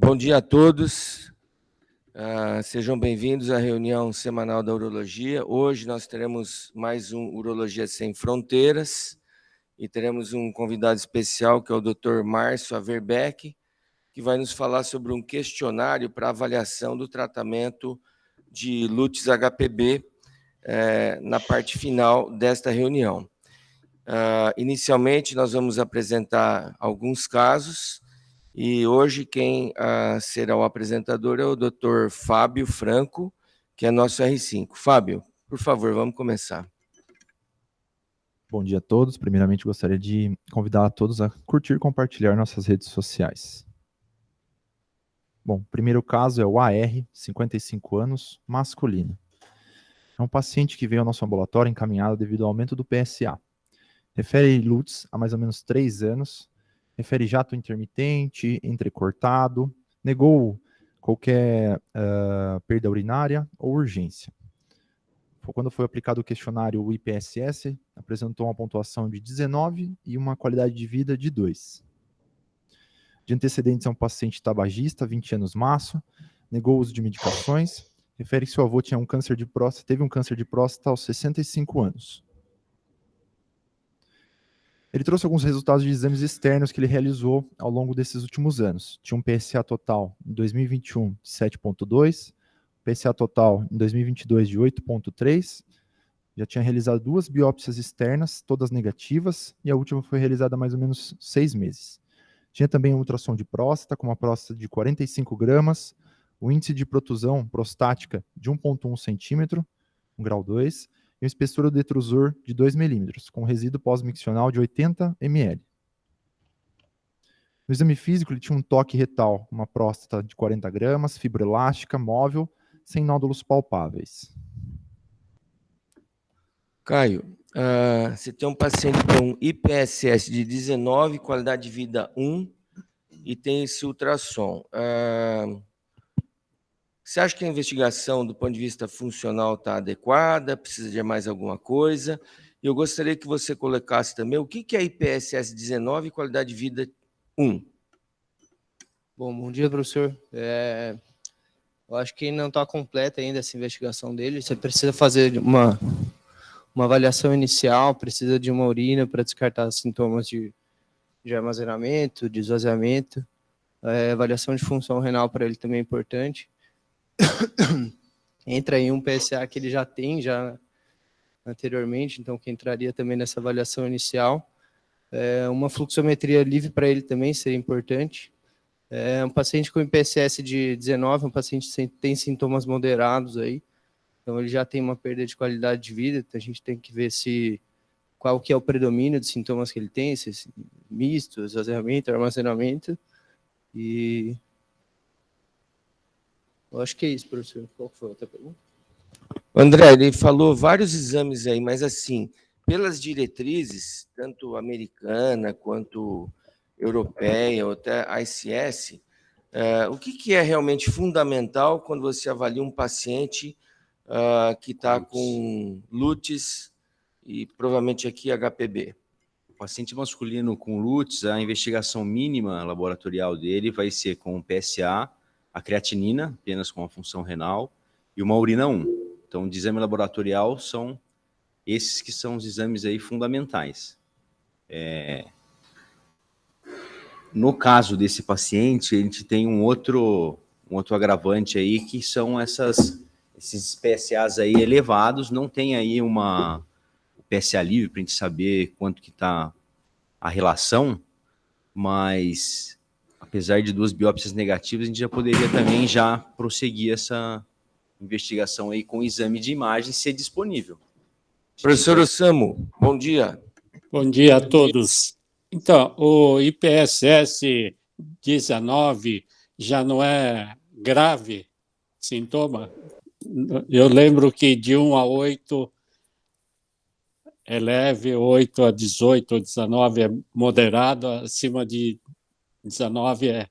Bom dia a todos. Sejam bem-vindos à reunião semanal da Urologia. Hoje nós teremos mais um Urologia Sem Fronteiras e teremos um convidado especial, que é o Dr. Márcio Averbeck, que vai nos falar sobre um questionário para avaliação do tratamento de Lutz HPB na parte final desta reunião. Inicialmente, nós vamos apresentar alguns casos e hoje quem será o apresentador é o Dr. Fábio Franco, que é nosso R5. Fábio, por favor, vamos começar. Bom dia a todos. Primeiramente, gostaria de convidar a todos a curtir e compartilhar nossas redes sociais. Bom, o primeiro caso é o AR, 55 anos, masculino. É um paciente que veio ao nosso ambulatório encaminhado devido ao aumento do PSA. Refere Lutz há mais ou menos 3 anos, refere jato intermitente, entrecortado, negou qualquer perda urinária ou urgência. Quando foi aplicado o questionário o IPSS, apresentou uma pontuação de 19 e uma qualidade de vida de 2. De antecedentes é um paciente tabagista, 20 anos maço, negou o uso de medicações, refere que seu avô tinha teve um câncer de próstata aos 65 anos. Ele trouxe alguns resultados de exames externos que ele realizou ao longo desses últimos anos. Tinha um PSA total em 2021 de 7,2, PSA total em 2022 de 8,3, já tinha realizado 2 biópsias externas, todas negativas, e a última foi realizada há mais ou menos 6 meses. Tinha também um ultrassom de próstata, com uma próstata de 45 gramas, o índice de protusão prostática de 1,1 centímetro, 1 grau 2, e uma espessura do detrusor de 2 milímetros, com resíduo pós-miccional de 80 ml. No exame físico, ele tinha um toque retal, uma próstata de 40 gramas, fibroelástica, móvel, sem nódulos palpáveis. Caio, você tem um paciente com IPSS de 19, qualidade de vida 1, e tem esse ultrassom. Você acha que a investigação, do ponto de vista funcional, está adequada? Precisa de mais alguma coisa? Eu gostaria que você colocasse também o que é IPSS 19 e qualidade de vida 1. Bom dia, professor. Eu acho que não está completa ainda essa investigação dele. Você precisa fazer uma avaliação inicial, precisa de uma urina para descartar sintomas de armazenamento, de esvaziamento. Avaliação de função renal para ele também é importante. Entra aí um PSA que ele já tem anteriormente, então que entraria também nessa avaliação inicial. Uma fluxometria livre para ele também seria importante. Um paciente com IPSS de 19, um paciente que tem sintomas moderados aí, então ele já tem uma perda de qualidade de vida, então a gente tem que ver qual que é o predomínio de sintomas que ele tem, se misto, esvaziamento, armazenamento, e eu acho que é isso, professor. Qual foi a outra pergunta? André, ele falou vários exames aí, mas assim, pelas diretrizes, tanto americana quanto europeia, ou até ICS, o que é realmente fundamental quando você avalia um paciente que está com Lutz e provavelmente aqui HPB? O paciente masculino com Lutz, a investigação mínima laboratorial dele vai ser com o PSA, a creatinina, apenas com a função renal, e uma urina 1. Então, de exame laboratorial, são esses que são os exames aí fundamentais. No caso desse paciente, a gente tem um outro agravante aí, que são esses PSAs aí elevados, não tem aí o PSA livre para a gente saber quanto que está a relação, mas apesar de 2 biópsias negativas, a gente já poderia também já prosseguir essa investigação aí com exame de imagem, ser disponível. Professor Osamu, bom dia. Bom dia a todos. Então, o IPSS 19 já não é grave sintoma? Eu lembro que de 1 a 8 é leve, 8 a 18 ou 19 é moderado, acima de 19 é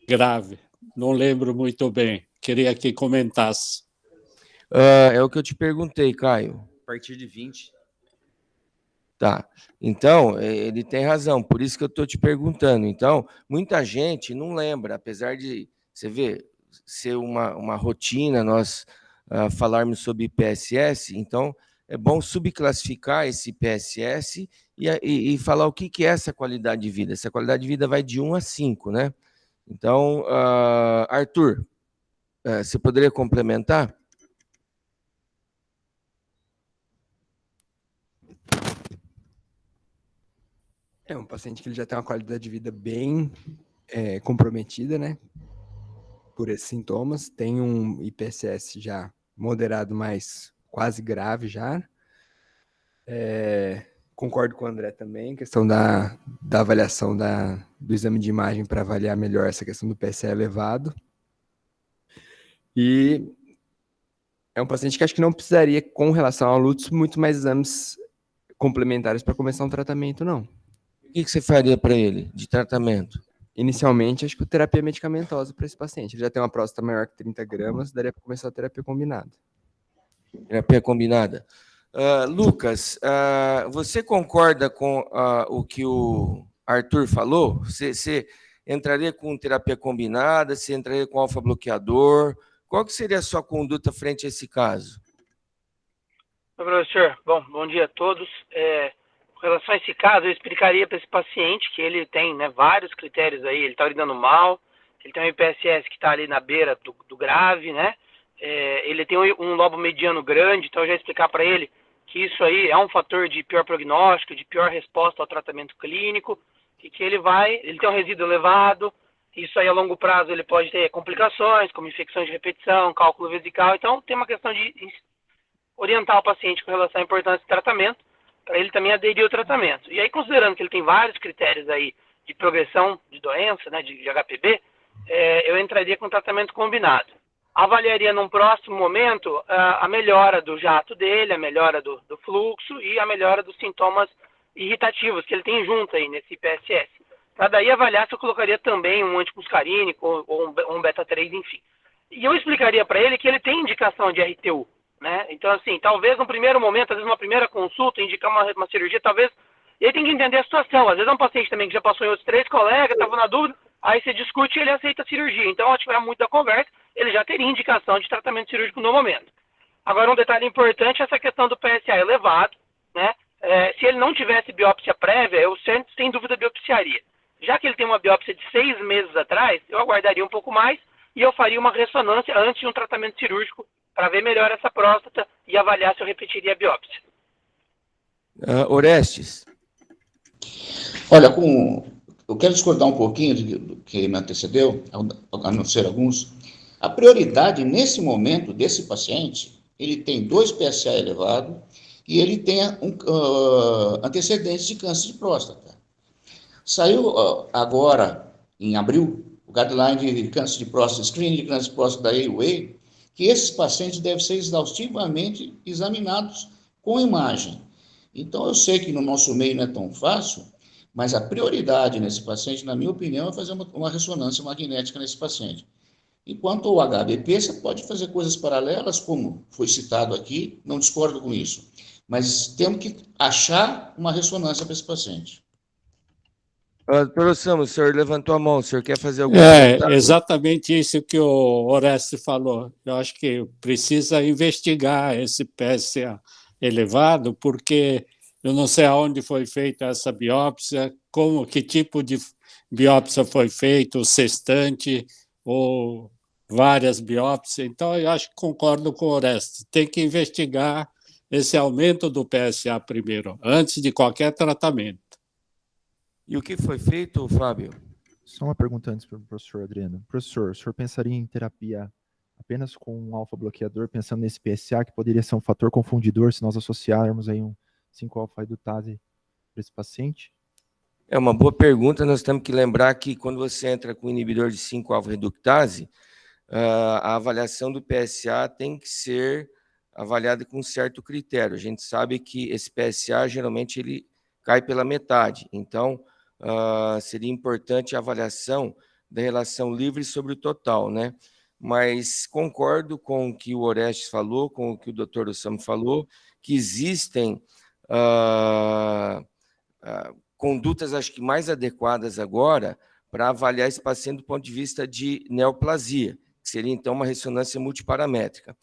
grave. Não lembro muito bem. Queria que comentasse. É o que eu te perguntei, Caio. A partir de 20. Tá. Então, ele tem razão, por isso que eu estou te perguntando. Então, muita gente não lembra, apesar de, você vê, ser uma rotina nós falarmos sobre IPSS, então é bom subclassificar esse IPSS e falar o que é essa qualidade de vida. Essa qualidade de vida vai de 1 a 5, né? Então, Arthur, você poderia complementar? É um paciente que ele já tem uma qualidade de vida bem comprometida, né? Por esses sintomas. Tem um IPSS já moderado, mas quase grave já. Concordo com o André também, questão da avaliação do exame de imagem para avaliar melhor essa questão do PSA elevado. E é um paciente que acho que não precisaria, com relação ao lútus, muito mais exames complementares para começar um tratamento, não. O que você faria para ele de tratamento? Inicialmente, acho que terapia medicamentosa para esse paciente. Ele já tem uma próstata maior que 30 gramas, daria para começar a terapia combinada. Terapia combinada. Lucas, você concorda com o que o Arthur falou? Você entraria com terapia combinada? Você entraria com alfa-bloqueador? Qual que seria a sua conduta frente a esse caso? Oi, professor. Bom dia a todos. Com relação a esse caso, eu explicaria para esse paciente que ele tem, né, vários critérios aí. Ele está urinando mal, ele tem um IPSS que está ali na beira do grave, né? Ele tem um lobo mediano grande, então eu já ia explicar para ele que isso aí é um fator de pior prognóstico, de pior resposta ao tratamento clínico, e que ele tem um resíduo elevado, isso aí a longo prazo ele pode ter complicações, como infecções de repetição, cálculo vesical, então tem uma questão de orientar o paciente com relação à importância do tratamento, para ele também aderir ao tratamento. E aí, considerando que ele tem vários critérios aí de progressão de doença, né, de HPB, eu entraria com tratamento combinado. Avaliaria num próximo momento a melhora do jato dele, a melhora do fluxo e a melhora dos sintomas irritativos que ele tem junto aí nesse IPSS. Para daí avaliar se eu colocaria também um antimuscarínico ou um beta-3, enfim. E eu explicaria para ele que ele tem indicação de RTU, né? Então, assim, talvez no primeiro momento, às vezes uma primeira consulta, indicar uma cirurgia, talvez... E aí tem que entender a situação. Às vezes é um paciente também que já passou em outros 3 colegas, estava na dúvida, aí você discute e ele aceita a cirurgia. Então, se tiver muito da conversa, ele já teria indicação de tratamento cirúrgico no momento. Agora, um detalhe importante é essa questão do PSA elevado, né? Se ele não tivesse biópsia prévia, eu sem dúvida biopsiaria. Já que ele tem uma biópsia de 6 meses atrás, eu aguardaria um pouco mais e eu faria uma ressonância antes de um tratamento cirúrgico para ver melhor essa próstata e avaliar se eu repetiria a biópsia. Orestes. Olha, eu quero discordar um pouquinho do que me antecedeu, a não ser alguns. A prioridade nesse momento desse paciente, ele tem 2 PSA elevados e ele tem antecedentes de câncer de próstata. Saiu agora, em abril, o guideline de câncer de próstata, screening de câncer de próstata da AUA, que esses pacientes devem ser exaustivamente examinados com imagem. Então, eu sei que no nosso meio não é tão fácil, mas a prioridade nesse paciente, na minha opinião, é fazer uma ressonância magnética nesse paciente. E quanto ao HBP, você pode fazer coisas paralelas, como foi citado aqui, não discordo com isso, mas temos que achar uma ressonância para esse paciente. Doutor Osama, o senhor levantou a mão, o senhor quer fazer algum comentário? Exatamente isso que o Oreste falou. Eu acho que precisa investigar esse PSA elevado, porque eu não sei aonde foi feita essa biópsia, que tipo de biópsia foi feita, o sextante ou várias biópsias. Então, eu acho que concordo com o Oreste. Tem que investigar esse aumento do PSA primeiro, antes de qualquer tratamento. E o que foi feito, Fábio? Só uma pergunta antes para o professor Adriano. Professor, o senhor pensaria em terapia apenas com um alfa-bloqueador, pensando nesse PSA, que poderia ser um fator confundidor se nós associarmos aí um 5-alfa-redutase para esse paciente? É uma boa pergunta. Nós temos que lembrar que quando você entra com inibidor de 5-alfa-reductase, a avaliação do PSA tem que ser avaliada com um certo critério. A gente sabe que esse PSA, geralmente, ele cai pela metade. Então, seria importante a avaliação da relação livre sobre o total, né? Mas concordo com o que o Orestes falou, com o que o Dr. Osama falou, que existem condutas, acho que mais adequadas agora para avaliar esse paciente do ponto de vista de neoplasia, que seria, então, uma ressonância multiparamétrica.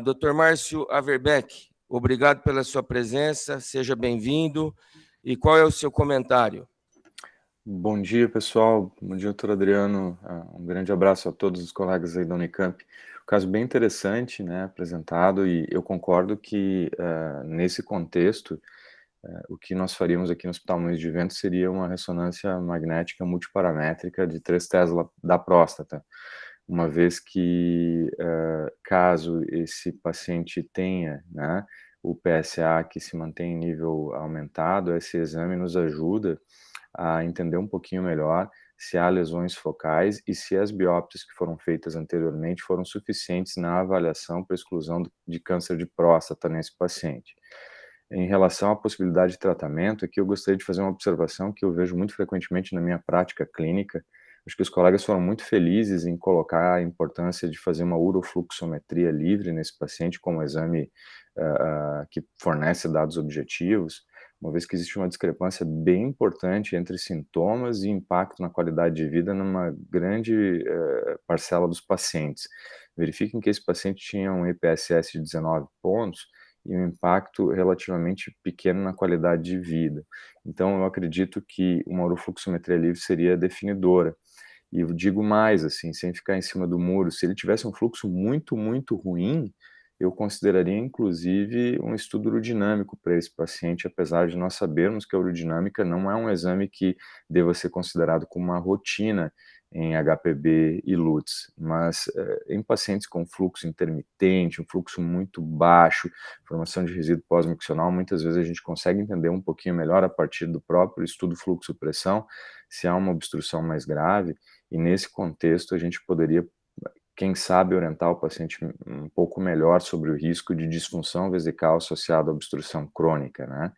Dr. Márcio Averbeck, obrigado pela sua presença, seja bem-vindo. E qual é o seu comentário? Bom dia, pessoal. Bom dia, doutor Adriano. Um grande abraço a todos os colegas aí da Unicamp. Um caso bem interessante, né, apresentado, e eu concordo que, nesse contexto, o que nós faríamos aqui no Hospital Moinhos de Vento seria uma ressonância magnética multiparamétrica de 3 Tesla da próstata, uma vez que, caso esse paciente tenha, né, o PSA que se mantém em nível aumentado, esse exame nos ajuda a entender um pouquinho melhor se há lesões focais e se as biópsias que foram feitas anteriormente foram suficientes na avaliação para exclusão de câncer de próstata nesse paciente. Em relação à possibilidade de tratamento, aqui eu gostaria de fazer uma observação que eu vejo muito frequentemente na minha prática clínica. Acho que os colegas foram muito felizes em colocar a importância de fazer uma urofluxometria livre nesse paciente como exame que fornece dados objetivos, uma vez que existe uma discrepância bem importante entre sintomas e impacto na qualidade de vida numa grande parcela dos pacientes. Verifiquem que esse paciente tinha um IPSS de 19 pontos e um impacto relativamente pequeno na qualidade de vida. Então, eu acredito que uma urofluxometria livre seria definidora. E eu digo mais, assim, sem ficar em cima do muro, se ele tivesse um fluxo muito, muito ruim, eu consideraria, inclusive, um estudo urodinâmico para esse paciente, apesar de nós sabermos que a urodinâmica não é um exame que deva ser considerado como uma rotina em HPB e LUTS, mas em pacientes com fluxo intermitente, um fluxo muito baixo, formação de resíduo pós-miccional, muitas vezes a gente consegue entender um pouquinho melhor a partir do próprio estudo fluxo-pressão, se há uma obstrução mais grave, e nesse contexto a gente poderia, quem sabe, orientar o paciente um pouco melhor sobre o risco de disfunção vesical associada à obstrução crônica, né?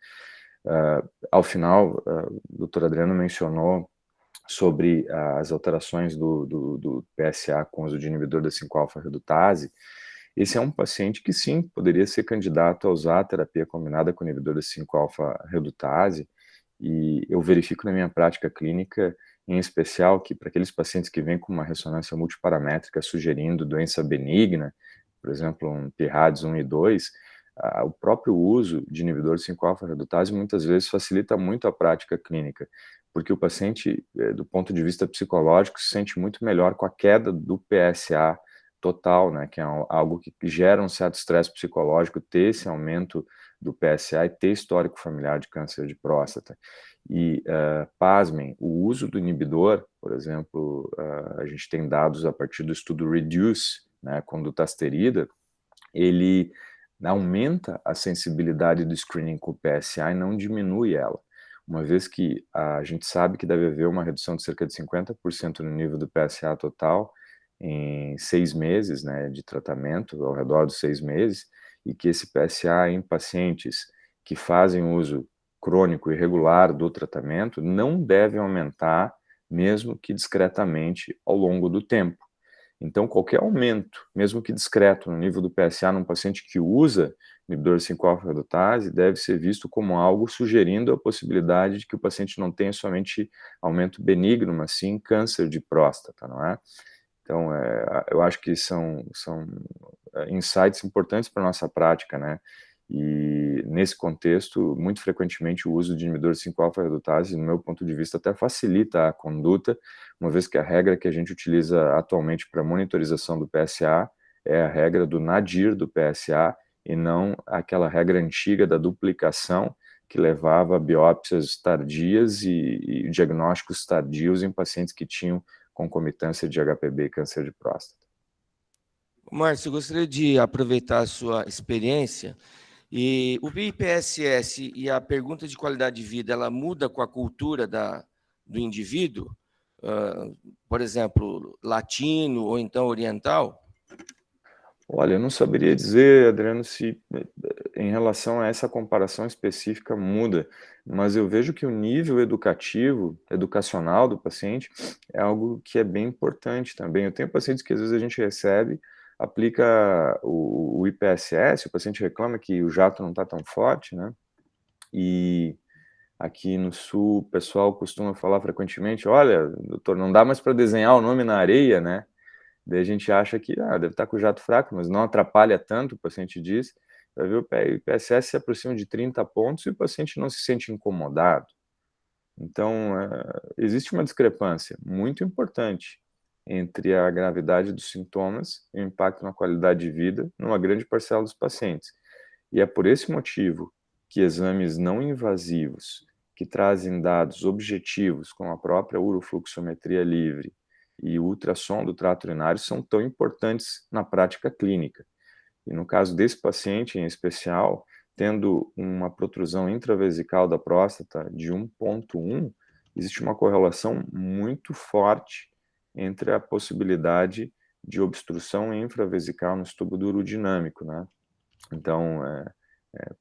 Ao final, o doutor Adriano mencionou sobre as alterações do PSA com uso de inibidor da 5-alfa-redutase. Esse é um paciente que sim, poderia ser candidato a usar a terapia combinada com inibidor da 5-alfa-redutase, e eu verifico na minha prática clínica, em especial, que para aqueles pacientes que vêm com uma ressonância multiparamétrica sugerindo doença benigna, por exemplo, um PIRADS 1 e 2, o próprio uso de inibidor de 5-alfa-redutase muitas vezes facilita muito a prática clínica, porque o paciente, do ponto de vista psicológico, se sente muito melhor com a queda do PSA total, né, que é algo que gera um certo estresse psicológico, ter esse aumento do PSA e ter histórico familiar de câncer de próstata. E, pasmem, o uso do inibidor, por exemplo, a gente tem dados a partir do estudo REDUCE, né, com dutasterida, ele aumenta a sensibilidade do screening com o PSA e não diminui ela, uma vez que a gente sabe que deve haver uma redução de cerca de 50% no nível do PSA total em 6 meses, né, de tratamento, ao redor dos 6 meses, e que esse PSA em pacientes que fazem uso crônico e regular do tratamento não deve aumentar, mesmo que discretamente, ao longo do tempo. Então, qualquer aumento, mesmo que discreto, no nível do PSA num paciente que usa inibidor de 5-alfa-redutase deve ser visto como algo sugerindo a possibilidade de que o paciente não tenha somente aumento benigno, mas sim câncer de próstata, não é? Então, eu acho que são insights importantes para a nossa prática, né? E, nesse contexto, muito frequentemente o uso de inibidor de 5-alfa-redutase, no meu ponto de vista, até facilita a conduta, uma vez que a regra que a gente utiliza atualmente para monitorização do PSA é a regra do nadir do PSA e não aquela regra antiga da duplicação que levava a biópsias tardias e diagnósticos tardios em pacientes que tinham concomitância de HPB e câncer de próstata. Márcio, eu gostaria de aproveitar a sua experiência. E o IPSS e a pergunta de qualidade de vida, ela muda com a cultura do indivíduo? Por exemplo, latino ou então oriental? Olha, eu não saberia dizer, Adriano, se em relação a essa comparação específica muda, mas eu vejo que o nível educacional do paciente é algo que é bem importante também. Eu tenho pacientes que às vezes a gente recebe, aplica o IPSS, o paciente reclama que o jato não está tão forte, né? E aqui no Sul, o pessoal costuma falar frequentemente, olha, doutor, não dá mais para desenhar o nome na areia, né? Daí a gente acha que deve estar com o jato fraco, mas não atrapalha tanto, o paciente diz. Vai ver, o IPSS se aproxima de 30 pontos e o paciente não se sente incomodado. Então, existe uma discrepância muito importante entre a gravidade dos sintomas e o impacto na qualidade de vida numa grande parcela dos pacientes. E é por esse motivo que exames não invasivos, que trazem dados objetivos, como a própria urofluxometria livre e o ultrassom do trato urinário, são tão importantes na prática clínica. E no caso desse paciente em especial, tendo uma protrusão intravesical da próstata de 1,1, existe uma correlação muito forte entre a possibilidade de obstrução infravesical no tubo urodinâmico, né? Então,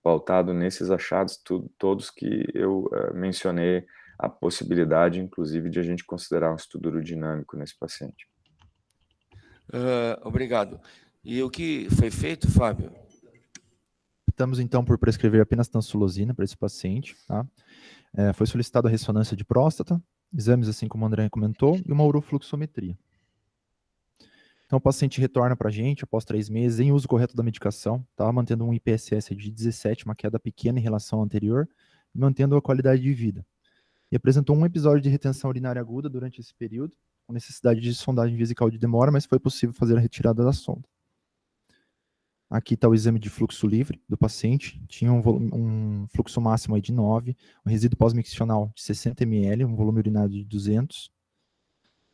pautado nesses achados todos que eu mencionei, a possibilidade, inclusive, de a gente considerar um estudo urodinâmico nesse paciente. Obrigado. E o que foi feito, Fábio? Optamos, então, por prescrever apenas tansulosina para esse paciente, tá? Foi solicitada a ressonância de próstata, exames, assim como o André comentou, e uma urofluxometria. Então, o paciente retorna para a gente após 3 meses, em uso correto da medicação, tá? Mantendo um IPSS de 17, uma queda pequena em relação ao anterior, e mantendo a qualidade de vida. E apresentou um episódio de retenção urinária aguda durante esse período, com necessidade de sondagem vesical de demora, mas foi possível fazer a retirada da sonda. Aqui está o exame de fluxo livre do paciente, tinha um fluxo máximo aí de 9, um resíduo pós-miccional de 60 ml, um volume urinário de 200.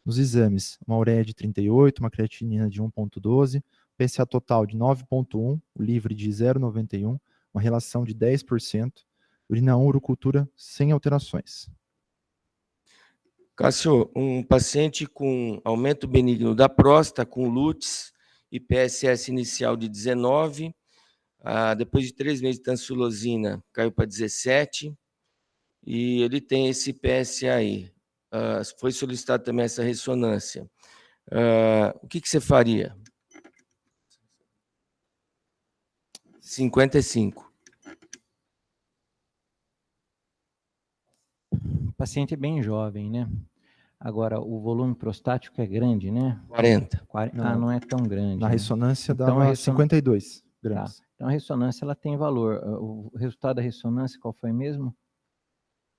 Nos exames, uma ureia de 38, uma creatinina de 1,12, PSA total de 9,1, o livre de 0,91, uma relação de 10%, urina 1, urocultura sem alterações. Cássio, um paciente com aumento benigno da próstata, com LUTS, IPSS inicial de 19, depois de 3 meses de tansulosina, caiu para 17, e ele tem esse PSA aí. Foi solicitada também essa ressonância. O que você faria? 55. O paciente é bem jovem, né? Agora, o volume prostático é grande, né? 40. Não é tão grande. Na né? ressonância Então, dava 52 gramas. Tá. Então, a ressonância ela tem valor. O resultado da ressonância, qual foi mesmo?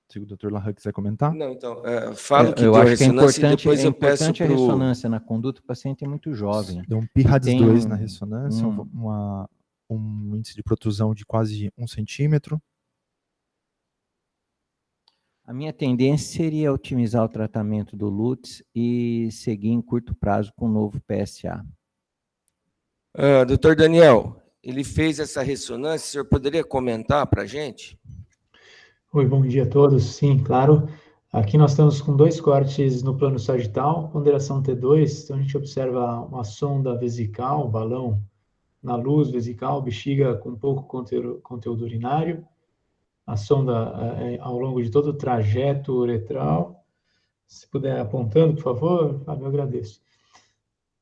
Se o Dr. Larran quiser comentar. Não, então, falo que eu deu acho que é ressonância importante, e depois eu peço a ressonância na conduta, o paciente é muito jovem. Deu um PIRADS 2 na ressonância, um índice de protrusão de quase 1 centímetro. A minha tendência seria otimizar o tratamento do LUTS e seguir em curto prazo com o novo PSA. Doutor Daniel, ele fez essa ressonância, o senhor poderia comentar para a gente? Oi, bom dia a todos. Sim, claro. Aqui nós estamos com 2 cortes no plano sagital, ponderação T2, então a gente observa uma sonda vesical, balão na luz vesical, bexiga com pouco conteúdo urinário, a sonda ao longo de todo o trajeto uretral. Se puder apontando, por favor, Fábio, eu agradeço.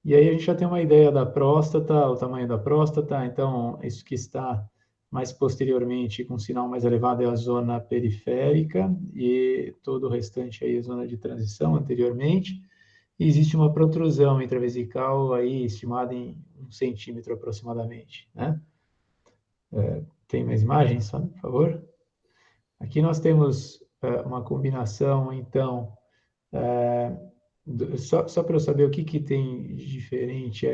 E aí a gente já tem uma ideia da próstata, o tamanho da próstata, então isso que está mais posteriormente com sinal mais elevado é a zona periférica e todo o restante aí é a zona de transição anteriormente. E existe uma protrusão intravesical aí estimada em 1 centímetro aproximadamente, né? Tem mais imagens, por favor? Aqui nós temos uma combinação, então, só para eu saber o que tem de diferente.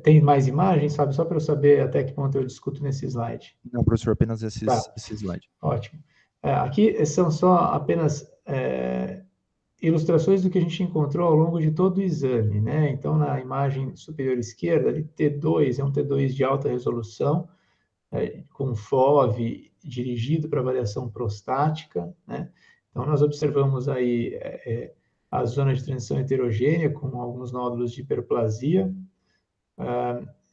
Tem mais imagens, sabe? Só para eu saber até que ponto eu discuto nesse slide. Não, professor, apenas esse slide. Ótimo. Aqui são só apenas ilustrações do que a gente encontrou ao longo de todo o exame, né? Então, na imagem superior esquerda, ali, T2 é um T2 de alta resolução, com FOV dirigido para avaliação prostática, né? Então, nós observamos aí a zona de transição heterogênea com alguns nódulos de hiperplasia.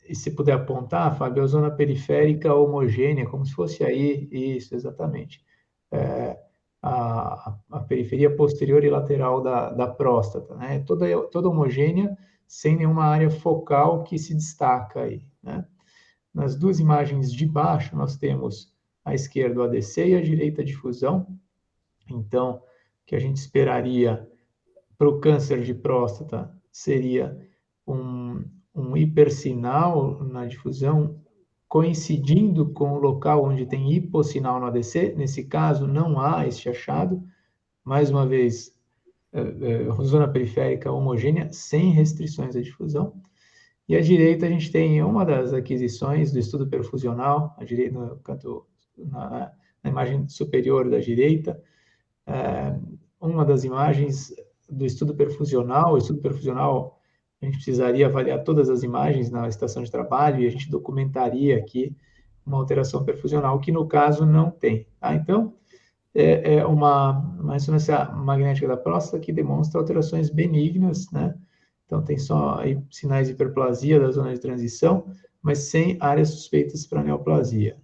E se puder apontar, Fábio, a zona periférica homogênea, como se fosse aí, isso, exatamente. A periferia posterior e lateral da próstata, né? Toda homogênea, sem nenhuma área focal que se destaca aí, né? Nas 2 imagens de baixo, nós temos à esquerda o ADC e à direita a difusão. Então, o que a gente esperaria para o câncer de próstata seria um hipersinal na difusão coincidindo com o local onde tem hipossinal no ADC. Nesse caso, não há este achado. Mais uma vez, zona periférica homogênea, sem restrições à difusão. E à direita, a gente tem uma das aquisições do estudo perfusional, à direita, no canto, na imagem superior da direita, uma das imagens do estudo perfusional. O estudo perfusional, a gente precisaria avaliar todas as imagens na estação de trabalho e a gente documentaria aqui uma alteração perfusional, que no caso não tem. Tá? Então, é uma ressonância magnética da próstata que demonstra alterações benignas, né? Então, tem só aí sinais de hiperplasia da zona de transição, mas sem áreas suspeitas para neoplasia.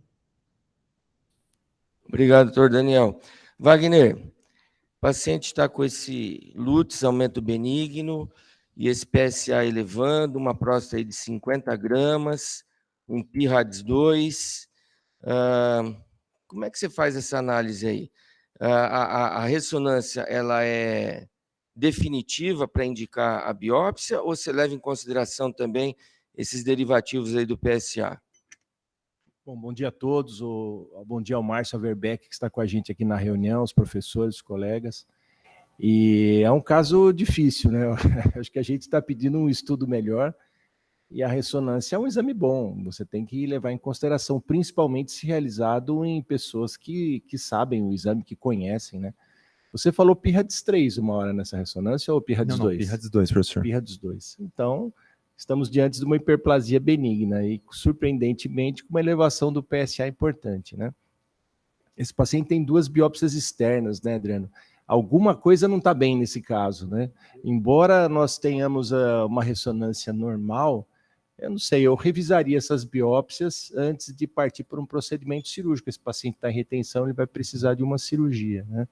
Obrigado, doutor Daniel. Wagner, o paciente está com esse LUTS, aumento benigno, e esse PSA elevando, uma próstata aí de 50 gramas, um PIRADS2. Como é que você faz essa análise aí? A ressonância, ela é definitiva para indicar a biópsia, ou você leva em consideração também esses derivativos aí do PSA? Bom dia a todos. Bom dia ao Márcio Averbeck, que está com a gente aqui na reunião, os professores, os colegas. E é um caso difícil, né? Acho que a gente está pedindo um estudo melhor, e a ressonância é um exame bom. Você tem que levar em consideração, principalmente se realizado em pessoas que sabem o exame, que conhecem, né? Você falou PIRADS3 uma hora nessa ressonância, ou PIRADS2? Não, PIRADS2, professor. PIRADS2. Então, estamos diante de uma hiperplasia benigna e, surpreendentemente, com uma elevação do PSA importante, né? Esse paciente tem 2 biópsias externas, né, Adriano? Alguma coisa não está bem nesse caso, né? Embora nós tenhamos uma ressonância normal, eu não sei, eu revisaria essas biópsias antes de partir por um procedimento cirúrgico. Esse paciente está em retenção, ele vai precisar de uma cirurgia, né?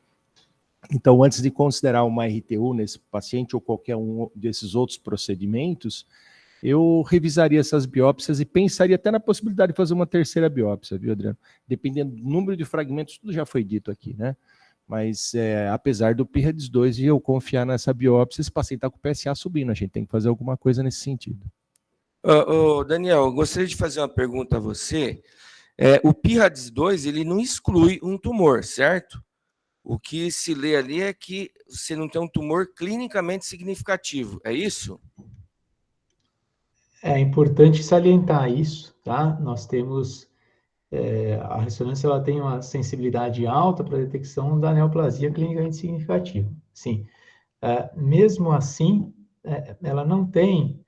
Então, antes de considerar uma RTU nesse paciente ou qualquer um desses outros procedimentos, eu revisaria essas biópsias e pensaria até na possibilidade de fazer uma terceira biópsia, viu, Adriano? Dependendo do número de fragmentos, tudo já foi dito aqui, né? Mas, apesar do PIRADS2 e eu confiar nessa biópsia, esse paciente está com o PSA subindo, a gente tem que fazer alguma coisa nesse sentido. Daniel, eu gostaria de fazer uma pergunta a você. O PIRADS2, ele não exclui um tumor, certo? O que se lê ali é que você não tem um tumor clinicamente significativo, é isso? É importante salientar isso, tá? Nós temos, a ressonância ela tem uma sensibilidade alta para a detecção da neoplasia clinicamente significativa. Sim. Mesmo assim, ela não tem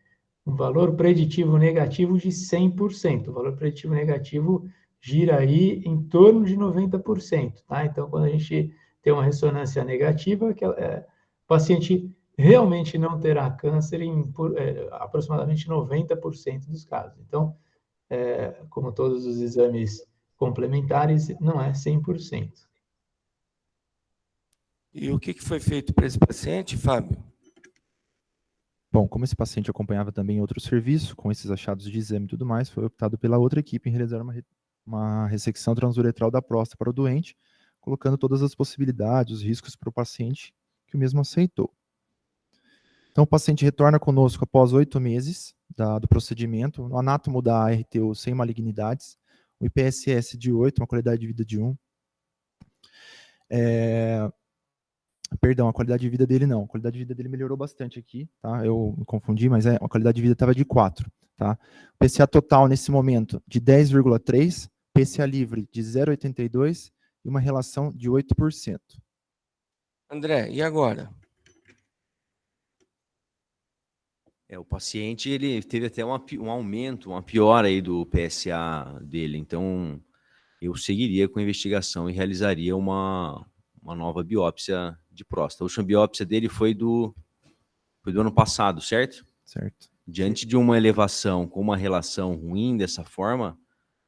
um valor preditivo negativo de 100%. O valor preditivo negativo gira aí em torno de 90%, tá? Então, quando a gente tem uma ressonância negativa, o paciente realmente não terá câncer em aproximadamente 90% dos casos. Então, como todos os exames complementares, não é 100%. E o que foi feito para esse paciente, Fábio? Bom, como esse paciente acompanhava também outro serviço, com esses achados de exame e tudo mais, foi optado pela outra equipe em realizar uma ressecção transuretral da próstata para o doente, colocando todas as possibilidades, os riscos para o paciente, que o mesmo aceitou. Então, o paciente retorna conosco após 8 meses do procedimento, o anátomo da RTU sem malignidades, o IPSS de 8, uma qualidade de vida de 1. Perdão, a qualidade de vida dele não. A qualidade de vida dele melhorou bastante aqui, tá? Eu me confundi, mas a qualidade de vida estava de 4, tá? PSA total nesse momento de 10,3, PSA livre de 0,82 e uma relação de 8%. André, e agora? O paciente ele teve até um aumento, uma piora aí do PSA dele. Então, eu seguiria com a investigação e realizaria uma nova biópsia de próstata. A última biópsia dele foi do ano passado, certo? Certo. Diante de uma elevação com uma relação ruim dessa forma,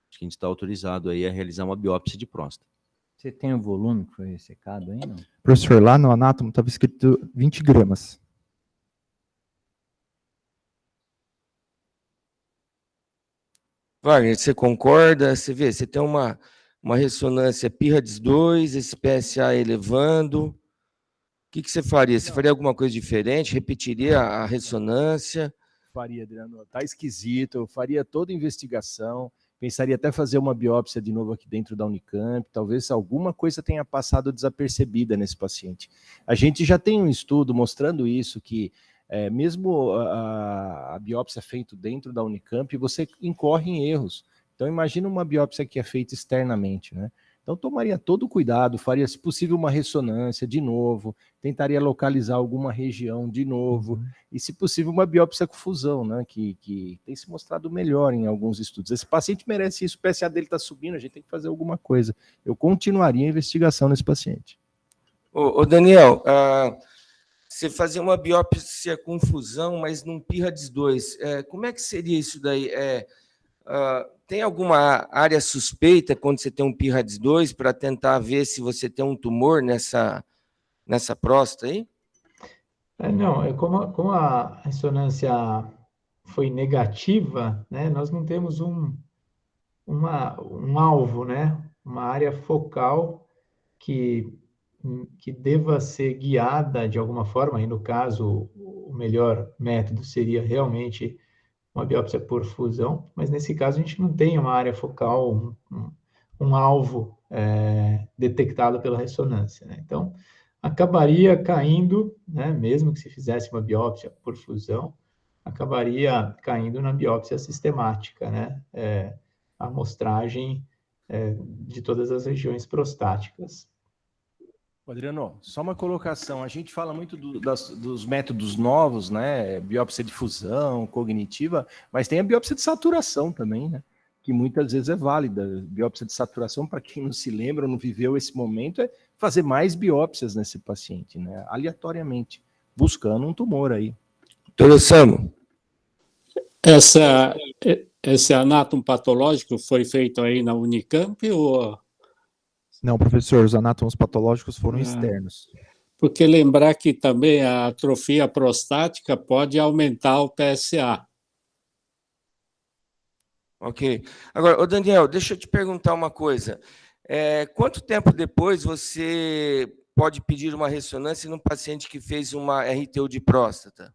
acho que a gente está autorizado aí a realizar uma biópsia de próstata. Você tem o volume que foi ressecado aí, não? Professor, lá no anátomo estava escrito 20 gramas. Wagner, você concorda? Você vê, você tem uma uma ressonância PIRADS2, esse PSA elevando, o que você faria? Você faria alguma coisa diferente? Repetiria a ressonância? Faria, Adriano. Tá esquisito, eu faria toda a investigação, pensaria até fazer uma biópsia de novo aqui dentro da Unicamp, talvez alguma coisa tenha passado desapercebida nesse paciente. A gente já tem um estudo mostrando isso, que mesmo a biópsia feita dentro da Unicamp, você incorre em erros. Então, imagina uma biópsia que é feita externamente, né? Então, tomaria todo o cuidado, faria, se possível, uma ressonância de novo, tentaria localizar alguma região de novo, e, se possível, uma biópsia com fusão, né? Que tem se mostrado melhor em alguns estudos. Esse paciente merece isso, o PSA dele está subindo, a gente tem que fazer alguma coisa. Eu continuaria a investigação nesse paciente. Ô Daniel, você fazia uma biópsia com fusão, mas num PIRADS2, como é que seria isso daí? Tem alguma área suspeita quando você tem um PIRADS2 para tentar ver se você tem um tumor nessa próstata aí? Não, como a ressonância foi negativa, né, nós não temos um alvo, né, uma área focal que deva ser guiada de alguma forma, e no caso, o melhor método seria realmente uma biópsia por fusão, mas nesse caso a gente não tem uma área focal, um alvo detectado pela ressonância, né? Então, acabaria caindo, né, mesmo que se fizesse uma biópsia por fusão, acabaria caindo na biópsia sistemática, né? A amostragem de todas as regiões prostáticas. Adriano, só uma colocação. A gente fala muito dos métodos novos, né? Biópsia de fusão, cognitiva, mas tem a biópsia de saturação também, né? Que muitas vezes é válida. Biópsia de saturação, para quem não se lembra ou não viveu esse momento, é fazer mais biópsias nesse paciente, né? Aleatoriamente, buscando um tumor aí. Doutor Samo. Esse anátomo patológico foi feito aí na Unicamp ou... Não, professor, os anátomos patológicos foram externos. Porque lembrar que também a atrofia prostática pode aumentar o PSA. Ok. Agora, ô Daniel, deixa eu te perguntar uma coisa. Quanto tempo depois você pode pedir uma ressonância num paciente que fez uma RTU de próstata?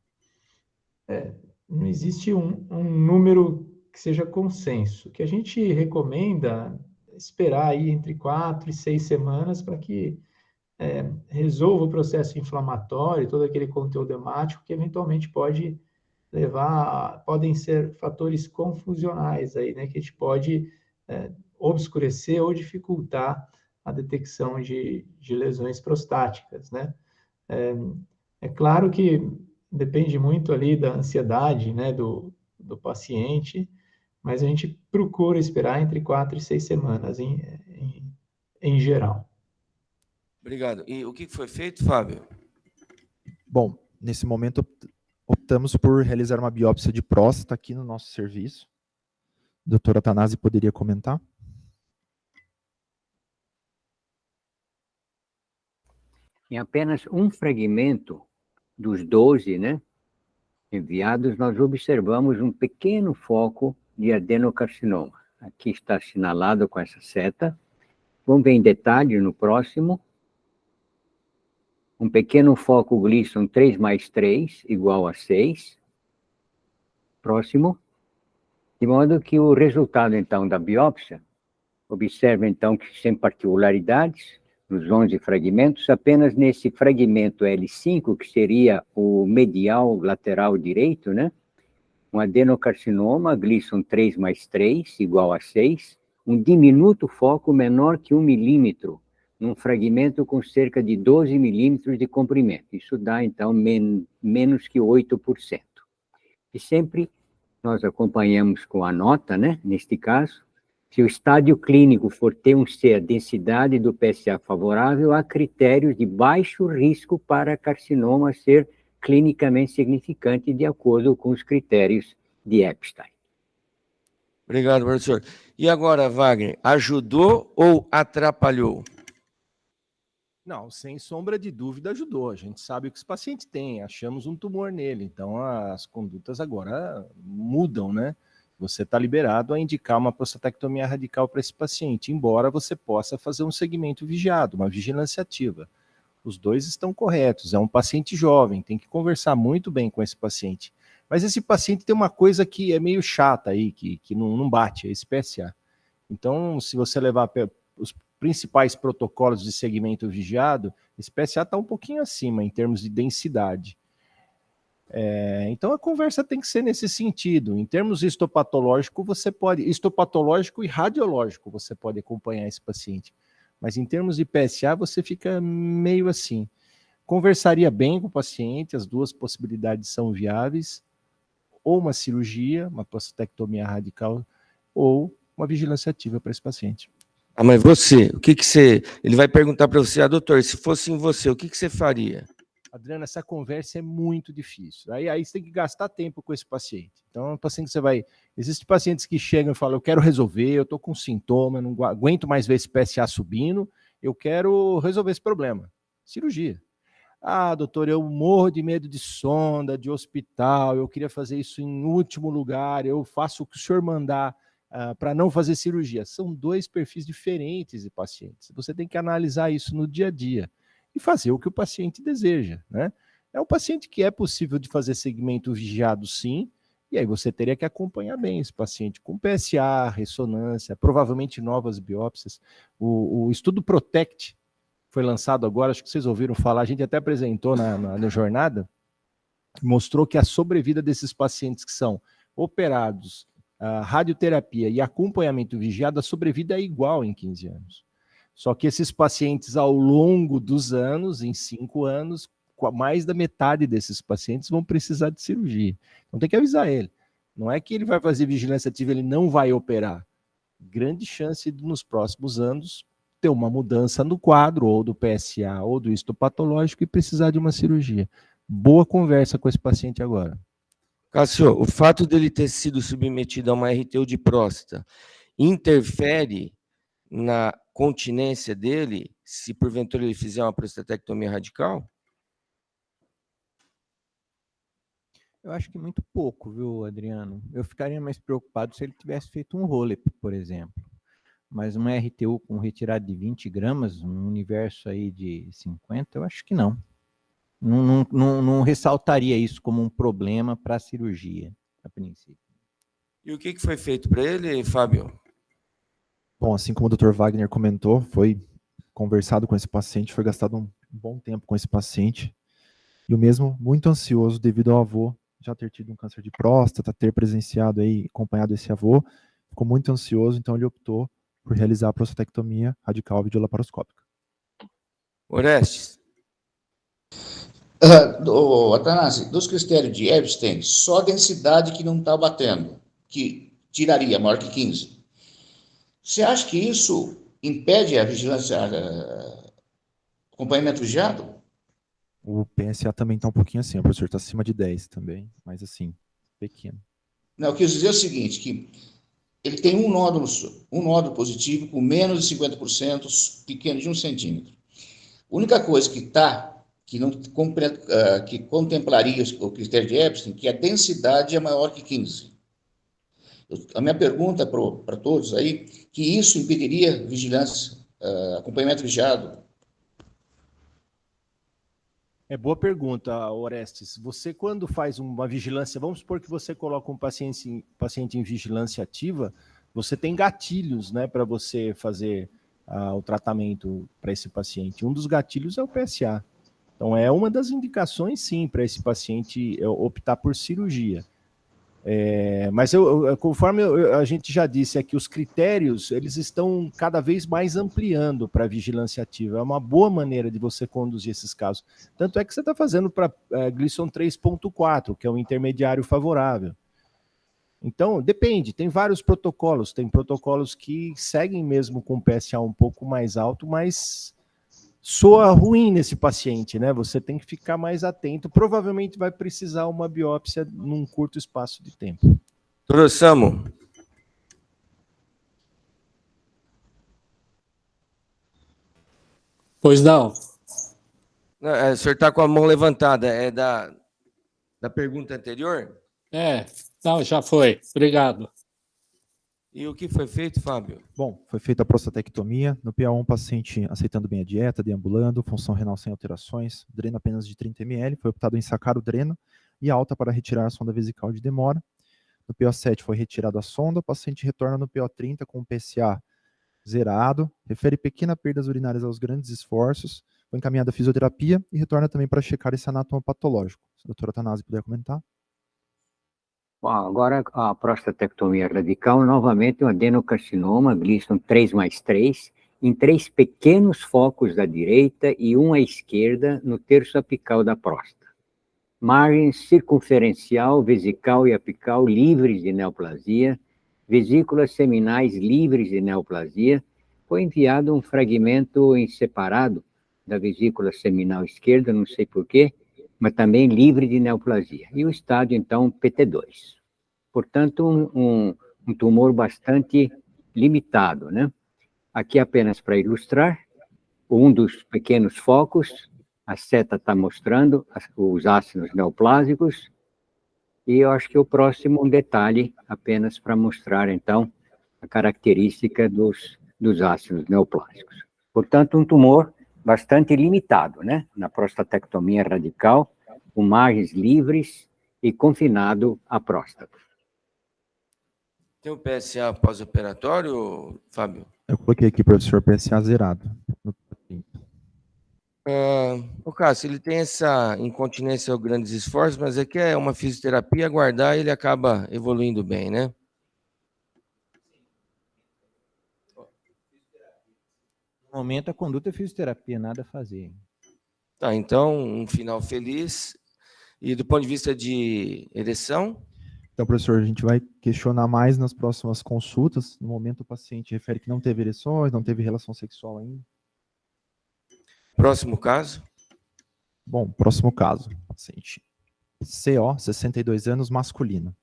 Não existe um número que seja consenso. O que a gente recomenda é esperar aí entre 4 e 6 semanas para que resolva o processo inflamatório, todo aquele conteúdo hemático que eventualmente podem ser fatores confusionais aí, né, que a gente pode obscurecer ou dificultar a detecção de lesões prostáticas, né? É claro que depende muito ali da ansiedade, né, do paciente, mas a gente procura esperar entre 4 e 6 semanas em geral. Obrigado. E o que foi feito, Fábio? Bom, nesse momento optamos por realizar uma biópsia de próstata aqui no nosso serviço. O doutor Athanasi poderia comentar? Em apenas um fragmento dos 12, né, enviados, nós observamos um pequeno foco de adenocarcinoma. Aqui está assinalado com essa seta. Vamos ver em detalhe no próximo. Um pequeno foco Gleason 3+3 igual a 6. Próximo. De modo que o resultado, então, da biópsia, observa, então, que sem particularidades, nos 11 fragmentos, apenas nesse fragmento L5, que seria o medial lateral direito, né? Um adenocarcinoma, Gleason 3+3 igual a 6, um diminuto foco menor que 1 milímetro, num fragmento com cerca de 12 milímetros de comprimento. Isso dá, então, menos que 8%. E sempre nós acompanhamos com a nota, né, neste caso, se o estádio clínico for T1C, a densidade do PSA favorável, há critérios de baixo risco para carcinoma ser clinicamente significante de acordo com os critérios de Epstein. Obrigado, professor. E agora, Wagner, ajudou ou atrapalhou? Não, sem sombra de dúvida ajudou. A gente sabe o que esse paciente tem, achamos um tumor nele, então as condutas agora mudam, né? Você está liberado a indicar uma prostatectomia radical para esse paciente, embora você possa fazer um segmento vigiado, uma vigilância ativa. Os dois estão corretos, é um paciente jovem, tem que conversar muito bem com esse paciente. Mas esse paciente tem uma coisa que é meio chata aí, que não bate, é esse PSA. Então, se você levar os principais protocolos de segmento vigiado, esse PSA está um pouquinho acima em termos de densidade. Então a conversa tem que ser nesse sentido. Em termos histopatológico, histopatológico e radiológico, você pode acompanhar esse paciente. Mas em termos de PSA, você fica meio assim. Conversaria bem com o paciente, as duas possibilidades são viáveis, ou uma cirurgia, uma prostatectomia radical, ou uma vigilância ativa para esse paciente. Ah, mas você, o que você... Ele vai perguntar para você, doutor, se fosse em você, o que você faria? Adriano, essa conversa é muito difícil. Aí você tem que gastar tempo com esse paciente. Então, o paciente você vai... Existem pacientes que chegam e falam, eu quero resolver, eu estou com sintoma, não aguento mais ver esse PSA subindo, eu quero resolver esse problema. Cirurgia. Ah, doutor, eu morro de medo de sonda, de hospital, eu queria fazer isso em último lugar, eu faço o que o senhor mandar para não fazer cirurgia. São dois perfis diferentes de pacientes. Você tem que analisar isso no dia a dia e fazer o que o paciente deseja, né? É um paciente que é possível de fazer segmento vigiado, sim, e aí você teria que acompanhar bem esse paciente com PSA, ressonância, provavelmente novas biópsias. O estudo PROTECT foi lançado agora, acho que vocês ouviram falar, a gente até apresentou na jornada, mostrou que a sobrevida desses pacientes que são operados, radioterapia e acompanhamento vigiado, a sobrevida é igual em 15 anos. Só que esses pacientes, ao longo dos anos, em 5 anos, mais da metade desses pacientes vão precisar de cirurgia. Então tem que avisar ele. Não é que ele vai fazer vigilância ativa, ele não vai operar. Grande chance de, nos próximos anos, ter uma mudança no quadro, ou do PSA, ou do histopatológico, e precisar de uma cirurgia. Boa conversa com esse paciente agora. Cássio, o fato dele ter sido submetido a uma RTU de próstata interfere na continência dele, se porventura ele fizer uma prostatectomia radical? Eu acho que muito pouco, viu, Adriano? Eu ficaria mais preocupado se ele tivesse feito um ROLEP, por exemplo. Mas uma RTU com retirada de 20 gramas, um universo aí de 50, eu acho que não. Não ressaltaria isso como um problema para a cirurgia, a princípio. E o que foi feito para ele, Fábio? Bom, assim como o Dr. Wagner comentou, foi conversado com esse paciente, foi gastado um bom tempo com esse paciente, e o mesmo muito ansioso devido ao avô já ter tido um câncer de próstata, ter presenciado aí, acompanhado esse avô, ficou muito ansioso, então ele optou por realizar a prostatectomia radical videolaparoscópica. Orestes. Atanásio, dos critérios de Epstein, só a densidade que não está batendo, que tiraria maior que 15. Você acha que isso impede a vigilância, acompanhamento vigiado? O PSA também está um pouquinho assim, o professor está acima de 10 também, mas assim, pequeno. Não, eu quis dizer o seguinte, que ele tem um nódulo positivo com menos de 50%, pequeno de 1 centímetro. A única coisa que contemplaria o critério de Epstein, que a densidade é maior que 15. A minha pergunta para todos aí, que isso impediria vigilância, acompanhamento vigiado? É boa pergunta, Orestes. Você, quando faz uma vigilância, vamos supor que você coloca um paciente em vigilância ativa, você tem gatilhos, né, para você fazer o tratamento para esse paciente. Um dos gatilhos é o PSA. Então, é uma das indicações, sim, para esse paciente optar por cirurgia. Mas conforme a gente já disse aqui, os critérios eles estão cada vez mais ampliando para a vigilância ativa. É uma boa maneira de você conduzir esses casos. Tanto é que você está fazendo para Gleason 3.4, que é um intermediário favorável. Então, depende, tem vários protocolos. Tem protocolos que seguem mesmo com PSA um pouco mais alto, mas soa ruim nesse paciente, né? Você tem que ficar mais atento. Provavelmente vai precisar uma biópsia num curto espaço de tempo. Doutor Samu. Pois não. O senhor está com a mão levantada. É da pergunta anterior? Não, já foi. Obrigado. E o que foi feito, Fábio? Bom, foi feita a prostatectomia. No PA1, paciente aceitando bem a dieta, deambulando, função renal sem alterações, dreno apenas de 30 ml. Foi optado em sacar o dreno e alta para retirar a sonda vesical de demora. No PO7 foi retirada a sonda, o paciente retorna no PO30 com o PSA zerado, refere pequenas perdas urinárias aos grandes esforços, foi encaminhada a fisioterapia e retorna também para checar esse anátoma patológico. Se a doutora Tanasi puder comentar. Bom, agora a prostatectomia radical, novamente um adenocarcinoma, Gleason 3+3, em 3 pequenos focos da direita e um à esquerda no terço apical da próstata. Margem circunferencial, vesical e apical livres de neoplasia, vesículas seminais livres de neoplasia. Foi enviado um fragmento em separado da vesícula seminal esquerda, não sei porquê, mas também livre de neoplasia. E o estádio, então, PT2. Portanto, um tumor bastante limitado, né? Aqui apenas para ilustrar, um dos pequenos focos, a seta está mostrando os ácidos neoplásicos, e eu acho que o próximo um detalhe, apenas para mostrar, então, a característica dos ácidos neoplásicos. Portanto, um tumor bastante limitado, né? Na prostatectomia radical, com margens livres e confinado à próstata. Tem o PSA pós-operatório, Fábio? Eu coloquei aqui, professor, PSA zerado. O Cássio, ele tem essa incontinência ou grandes esforços, mas aqui é uma fisioterapia, aguardar, ele acaba evoluindo bem, né? No momento, a conduta é fisioterapia, nada a fazer. Tá, então, um final feliz. E do ponto de vista de ereção? Então, professor, a gente vai questionar mais nas próximas consultas. No momento, o paciente refere que não teve ereções, não teve relação sexual ainda. Próximo caso? Bom, próximo caso. Paciente CO, 62 anos, masculino.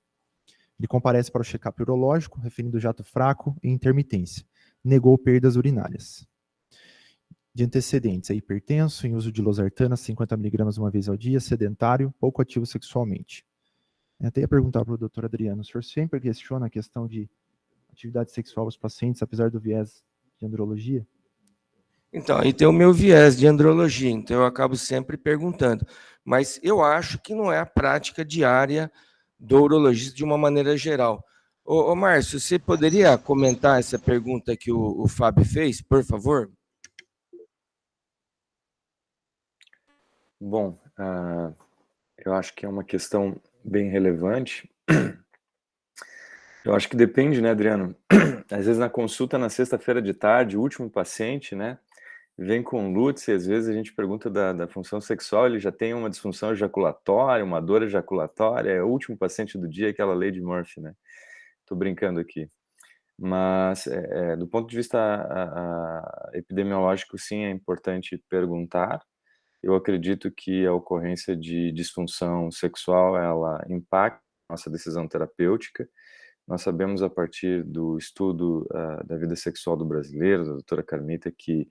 Ele comparece para o check-up urológico, referindo jato fraco e intermitência. Negou perdas urinárias. De antecedentes, é hipertenso, em uso de losartana, 50 mg uma vez ao dia, sedentário, pouco ativo sexualmente. Eu até ia perguntar para o doutor Adriano, o senhor sempre questiona a questão de atividade sexual dos pacientes, apesar do viés de andrologia? Então, aí tem o meu viés de andrologia, então eu acabo sempre perguntando. Mas eu acho que não é a prática diária do urologista de uma maneira geral. Ô Márcio, você poderia comentar essa pergunta que o Fábio fez, por favor? Bom, eu acho que é uma questão bem relevante. Eu acho que depende, né, Adriano? Às vezes na consulta na sexta-feira de tarde, o último paciente, né, vem com lútis e às vezes a gente pergunta da função sexual, ele já tem uma disfunção ejaculatória, uma dor ejaculatória, é o último paciente do dia, aquela lei de Murphy, né? Tô brincando aqui. Mas, do ponto de vista epidemiológico, sim, é importante perguntar. Eu acredito que a ocorrência de disfunção sexual, ela impacta a nossa decisão terapêutica. Nós sabemos, a partir do estudo da vida sexual do brasileiro, da doutora Carmita, que,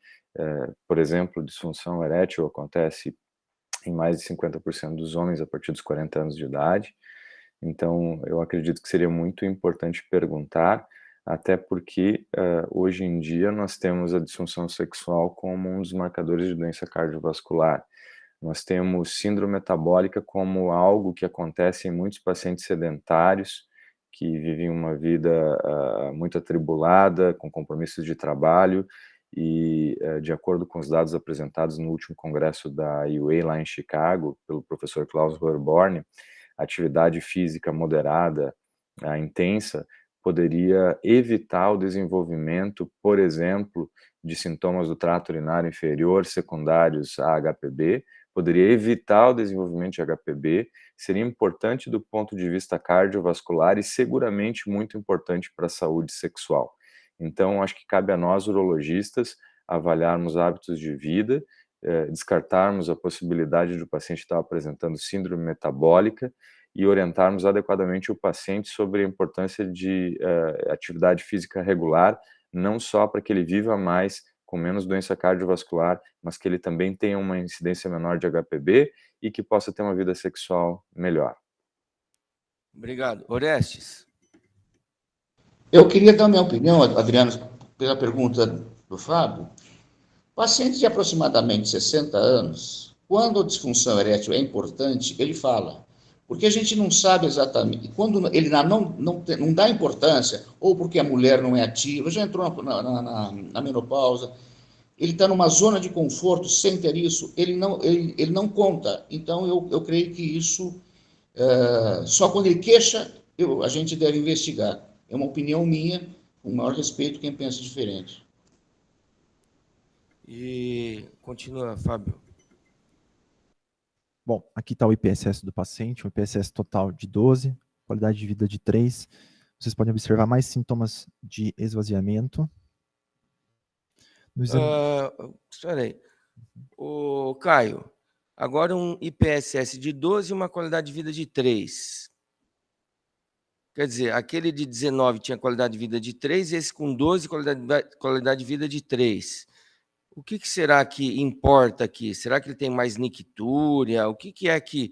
por exemplo, disfunção erétil acontece em mais de 50% dos homens a partir dos 40 anos de idade. Então, eu acredito que seria muito importante perguntar, até porque hoje em dia nós temos a disfunção sexual como um dos marcadores de doença cardiovascular. Nós temos síndrome metabólica como algo que acontece em muitos pacientes sedentários, que vivem uma vida muito atribulada, com compromissos de trabalho, e de acordo com os dados apresentados no último congresso da UA lá em Chicago, pelo professor Klaus Rohrborn, a atividade física moderada, intensa, poderia evitar o desenvolvimento, por exemplo, de sintomas do trato urinário inferior secundários a HPB, poderia evitar o desenvolvimento de HPB, seria importante do ponto de vista cardiovascular e seguramente muito importante para a saúde sexual. Então, acho que cabe a nós, urologistas, avaliarmos hábitos de vida, descartarmos a possibilidade de o paciente estar apresentando síndrome metabólica e orientarmos adequadamente o paciente sobre a importância de atividade física regular, não só para que ele viva mais com menos doença cardiovascular, mas que ele também tenha uma incidência menor de HPB e que possa ter uma vida sexual melhor. Obrigado. Orestes? Eu queria dar minha opinião, Adriano, pela pergunta do Fábio. Paciente de aproximadamente 60 anos, quando a disfunção erétil é importante, ele fala. Porque a gente não sabe exatamente. Quando ele não dá importância, ou porque a mulher não é ativa, já entrou na menopausa, ele está numa zona de conforto sem ter isso, ele não conta. Então, eu creio que isso, só quando ele queixa, a gente deve investigar. É uma opinião minha, com o maior respeito, quem pensa diferente. E continua, Fábio. Bom, aqui está o IPSS do paciente, o IPSS total de 12, qualidade de vida de 3. Vocês podem observar mais sintomas de esvaziamento. No exame... Espera aí. Ô, Caio, agora um IPSS de 12 e uma qualidade de vida de 3. Quer dizer, aquele de 19 tinha qualidade de vida de 3, esse com 12, qualidade de vida de 3. O que será que importa aqui? Será que ele tem mais nictúria? O que é que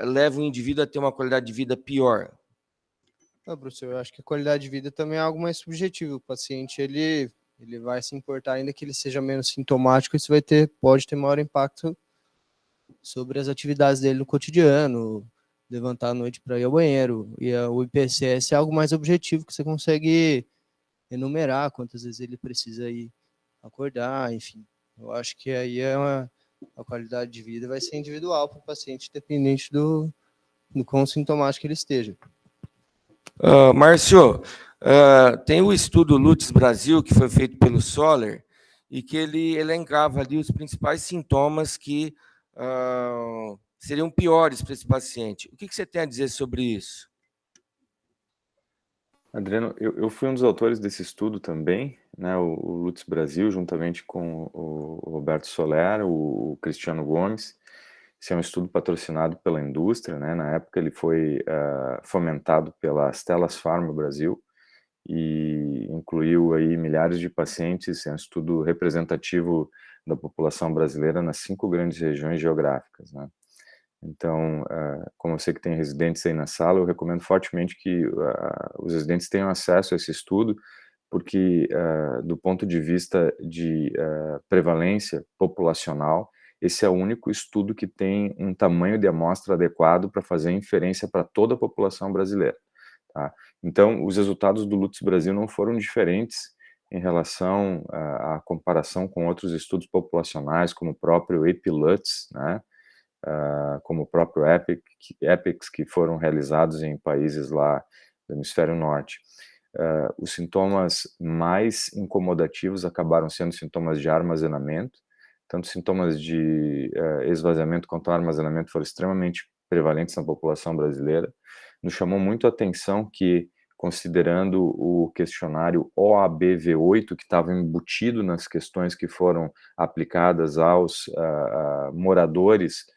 leva o indivíduo a ter uma qualidade de vida pior? Não, professor, eu acho que a qualidade de vida também é algo mais subjetivo. O paciente, ele vai se importar, ainda que ele seja menos sintomático, isso pode ter maior impacto sobre as atividades dele no cotidiano, levantar à noite para ir ao banheiro. E o IPSS é algo mais objetivo, que você consegue enumerar quantas vezes ele precisa ir acordar, enfim. Eu acho que aí a qualidade de vida vai ser individual para o paciente, dependente do quão sintomático ele esteja. Márcio, tem o estudo Lutz Brasil, que foi feito pelo Soller, e que ele elencava ali os principais sintomas que seriam piores para esse paciente. O que você tem a dizer sobre isso? Adriano, eu fui um dos autores desse estudo também, né, o Lutz Brasil, juntamente com o Roberto Soler, o Cristiano Gomes. Esse é um estudo patrocinado pela indústria, né? Na época ele foi fomentado pela Stellas Pharma Brasil e incluiu aí milhares de pacientes. É um estudo representativo da população brasileira nas 5 grandes regiões geográficas, né? Então, como eu sei que tem residentes aí na sala, eu recomendo fortemente que os residentes tenham acesso a esse estudo, porque do ponto de vista de prevalência populacional, esse é o único estudo que tem um tamanho de amostra adequado para fazer inferência para toda a população brasileira. Tá? Então, os resultados do Lutz Brasil não foram diferentes em relação à comparação com outros estudos populacionais, como o próprio EPI-LUTz, né? Como o próprio EPICS, que foram realizados em países lá do hemisfério norte. Os sintomas mais incomodativos acabaram sendo sintomas de armazenamento, tanto sintomas de esvaziamento quanto armazenamento foram extremamente prevalentes na população brasileira. Nos chamou muito a atenção que, considerando o questionário OABV8, que estava embutido nas questões que foram aplicadas aos moradores,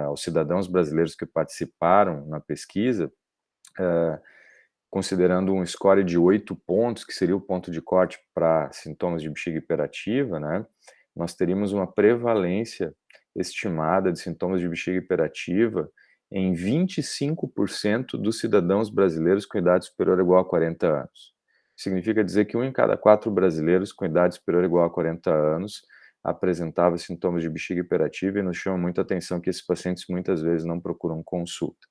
aos cidadãos brasileiros que participaram na pesquisa, considerando um score de 8 pontos, que seria o ponto de corte para sintomas de bexiga hiperativa, né, nós teríamos uma prevalência estimada de sintomas de bexiga hiperativa em 25% dos cidadãos brasileiros com idade superior ou igual a 40 anos. Significa dizer que 1 em cada 4 brasileiros com idade superior ou igual a 40 anos apresentava sintomas de bexiga hiperativa, e nos chama muita atenção que esses pacientes muitas vezes não procuram consulta.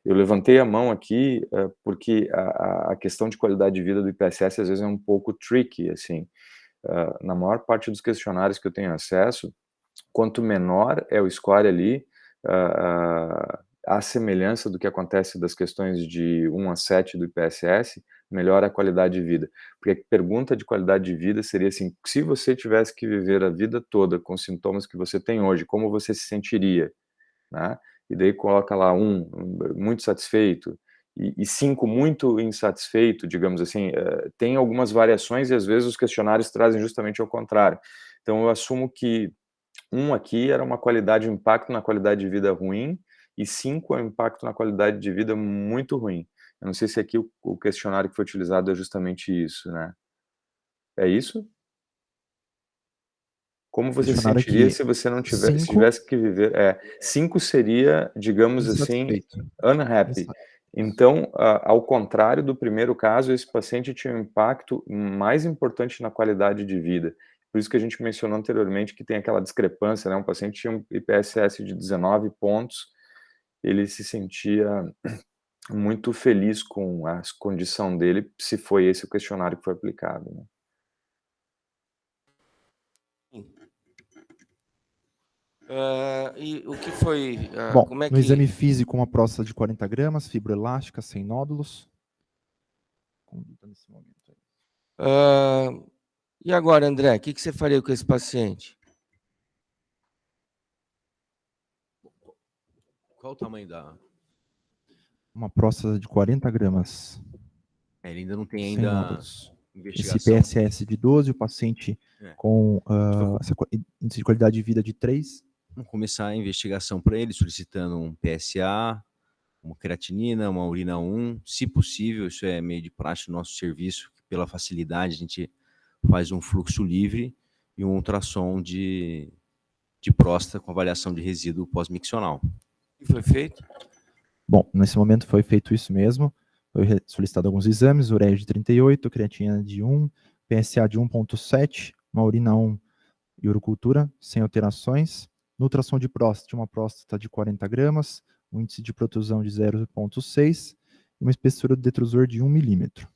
Eu levantei a mão aqui porque a questão de qualidade de vida do IPSS às vezes é um pouco tricky, assim. Na maior parte dos questionários que eu tenho acesso, quanto menor é o score ali, a semelhança do que acontece das questões de 1 a 7 do IPSS, melhora a qualidade de vida. Porque a pergunta de qualidade de vida seria assim: se você tivesse que viver a vida toda com os sintomas que você tem hoje, como você se sentiria? Né? E daí coloca lá 1, muito satisfeito, e 5, muito insatisfeito, digamos assim. Tem algumas variações e às vezes os questionários trazem justamente ao contrário. Então eu assumo que 1 aqui era uma qualidade, um impacto na qualidade de vida ruim, e 5 é um impacto na qualidade de vida muito ruim. Eu não sei se aqui o questionário que foi utilizado é justamente isso, né? É isso? Como você se sentiria se você não tivesse que viver? 5 seria, digamos assim, unhappy. Então, ao contrário do primeiro caso, esse paciente tinha um impacto mais importante na qualidade de vida. Por isso que a gente mencionou anteriormente que tem aquela discrepância, né? Um paciente tinha um IPSS de 19 pontos, ele se sentia muito feliz com a condição dele, se foi esse o questionário que foi aplicado, né? E o que foi... Bom, como é no que... exame físico, uma próstata de 40 gramas, fibroelástica, sem nódulos. Conduta nesse momento aí. E agora, André, o que você faria com esse paciente? Qual o tamanho da... Uma próstata de 40 gramas. Ele ainda não tem sem ainda nódulos. investigação. Esse PSS de 12, o paciente com índice de qualidade de vida de 3. Vamos começar a investigação para ele, solicitando um PSA, uma creatinina, uma urina 1, se possível, isso é meio de praxe no nosso serviço, que pela facilidade a gente faz um fluxo livre e um ultrassom de próstata com avaliação de resíduo pós-miccional. O que foi feito? Bom, nesse momento foi feito isso mesmo, foi solicitado alguns exames, ureia de 38, creatina de 1, PSA de 1.7, uma urina 1 e urocultura, sem alterações. No ultrassom de próstata, uma próstata de 40 gramas, um índice de protusão de 0,6 e uma espessura do detrusor de 1 milímetro.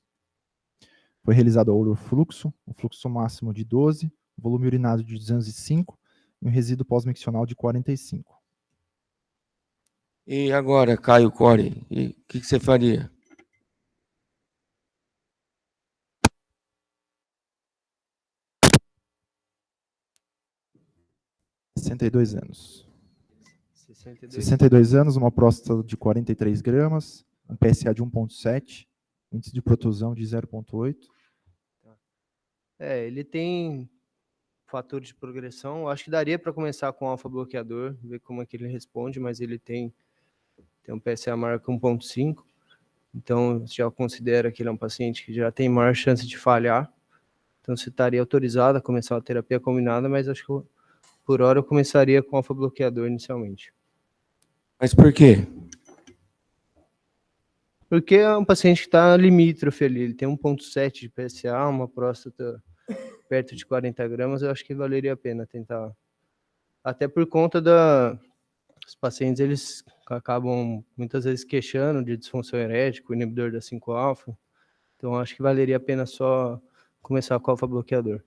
Foi realizado o urofluxo, um fluxo máximo de 12, volume urinado de 205 e um resíduo pós-miccional de 45. E agora, Caio Core, o que você faria? anos. 62 anos, uma próstata de 43 gramas, um PSA de 1.7, índice de protusão de 0.8. Ele tem fator de progressão. Eu acho que daria para começar com alfa-bloqueador, ver como é que ele responde, mas ele tem um PSA maior que 1.5. Então, já considera que ele é um paciente que já tem maior chance de falhar. Então, você estaria autorizado a começar a terapia combinada, mas acho que por hora eu começaria com alfa-bloqueador inicialmente. Mas por quê? Porque é um paciente que está limítrofe ali, ele tem 1.7 de PSA, uma próstata perto de 40 gramas, eu acho que valeria a pena tentar. Até por conta os pacientes, eles acabam muitas vezes queixando de disfunção erétil, o inibidor da 5-alfa, então acho que valeria a pena só começar com alfa-bloqueador.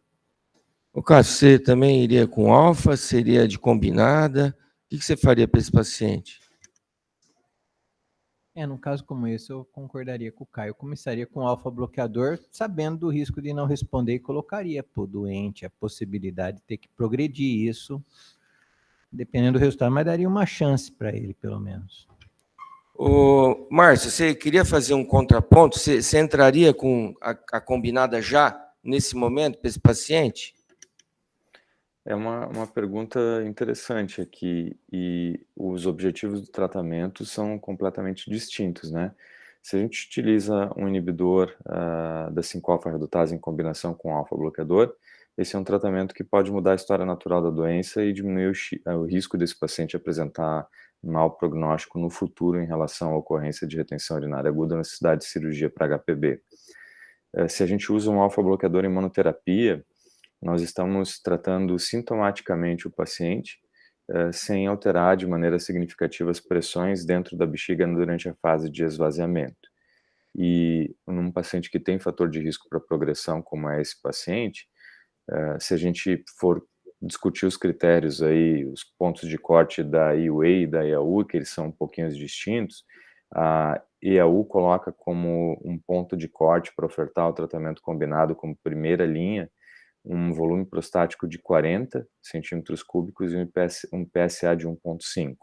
O Cássio, você também iria com alfa? Seria de combinada? O que você faria para esse paciente? Num caso como esse, eu concordaria com o Caio. Eu começaria com alfa-bloqueador, sabendo do risco de não responder, e colocaria para o doente a possibilidade de ter que progredir isso, dependendo do resultado, mas daria uma chance para ele, pelo menos. Ô, Márcio, você queria fazer um contraponto? Você entraria com a combinada já, nesse momento, para esse paciente? É uma pergunta interessante aqui, e os objetivos do tratamento são completamente distintos, né? Se a gente utiliza um inibidor da 5-alfa-redutase em combinação com alfa-bloqueador, esse é um tratamento que pode mudar a história natural da doença e diminuir o risco desse paciente apresentar mau prognóstico no futuro em relação à ocorrência de retenção urinária aguda ou necessidade de cirurgia para HPB. Se a gente usa um alfa-bloqueador em monoterapia, nós estamos tratando sintomaticamente o paciente, sem alterar de maneira significativa as pressões dentro da bexiga durante a fase de esvaziamento. E num paciente que tem fator de risco para progressão, como é esse paciente, se a gente for discutir os critérios aí, os pontos de corte da EUA e da EAU, que eles são um pouquinho distintos, a EAU coloca como um ponto de corte para ofertar o tratamento combinado como primeira linha, um volume prostático de 40 centímetros cúbicos e um PSA de 1.5.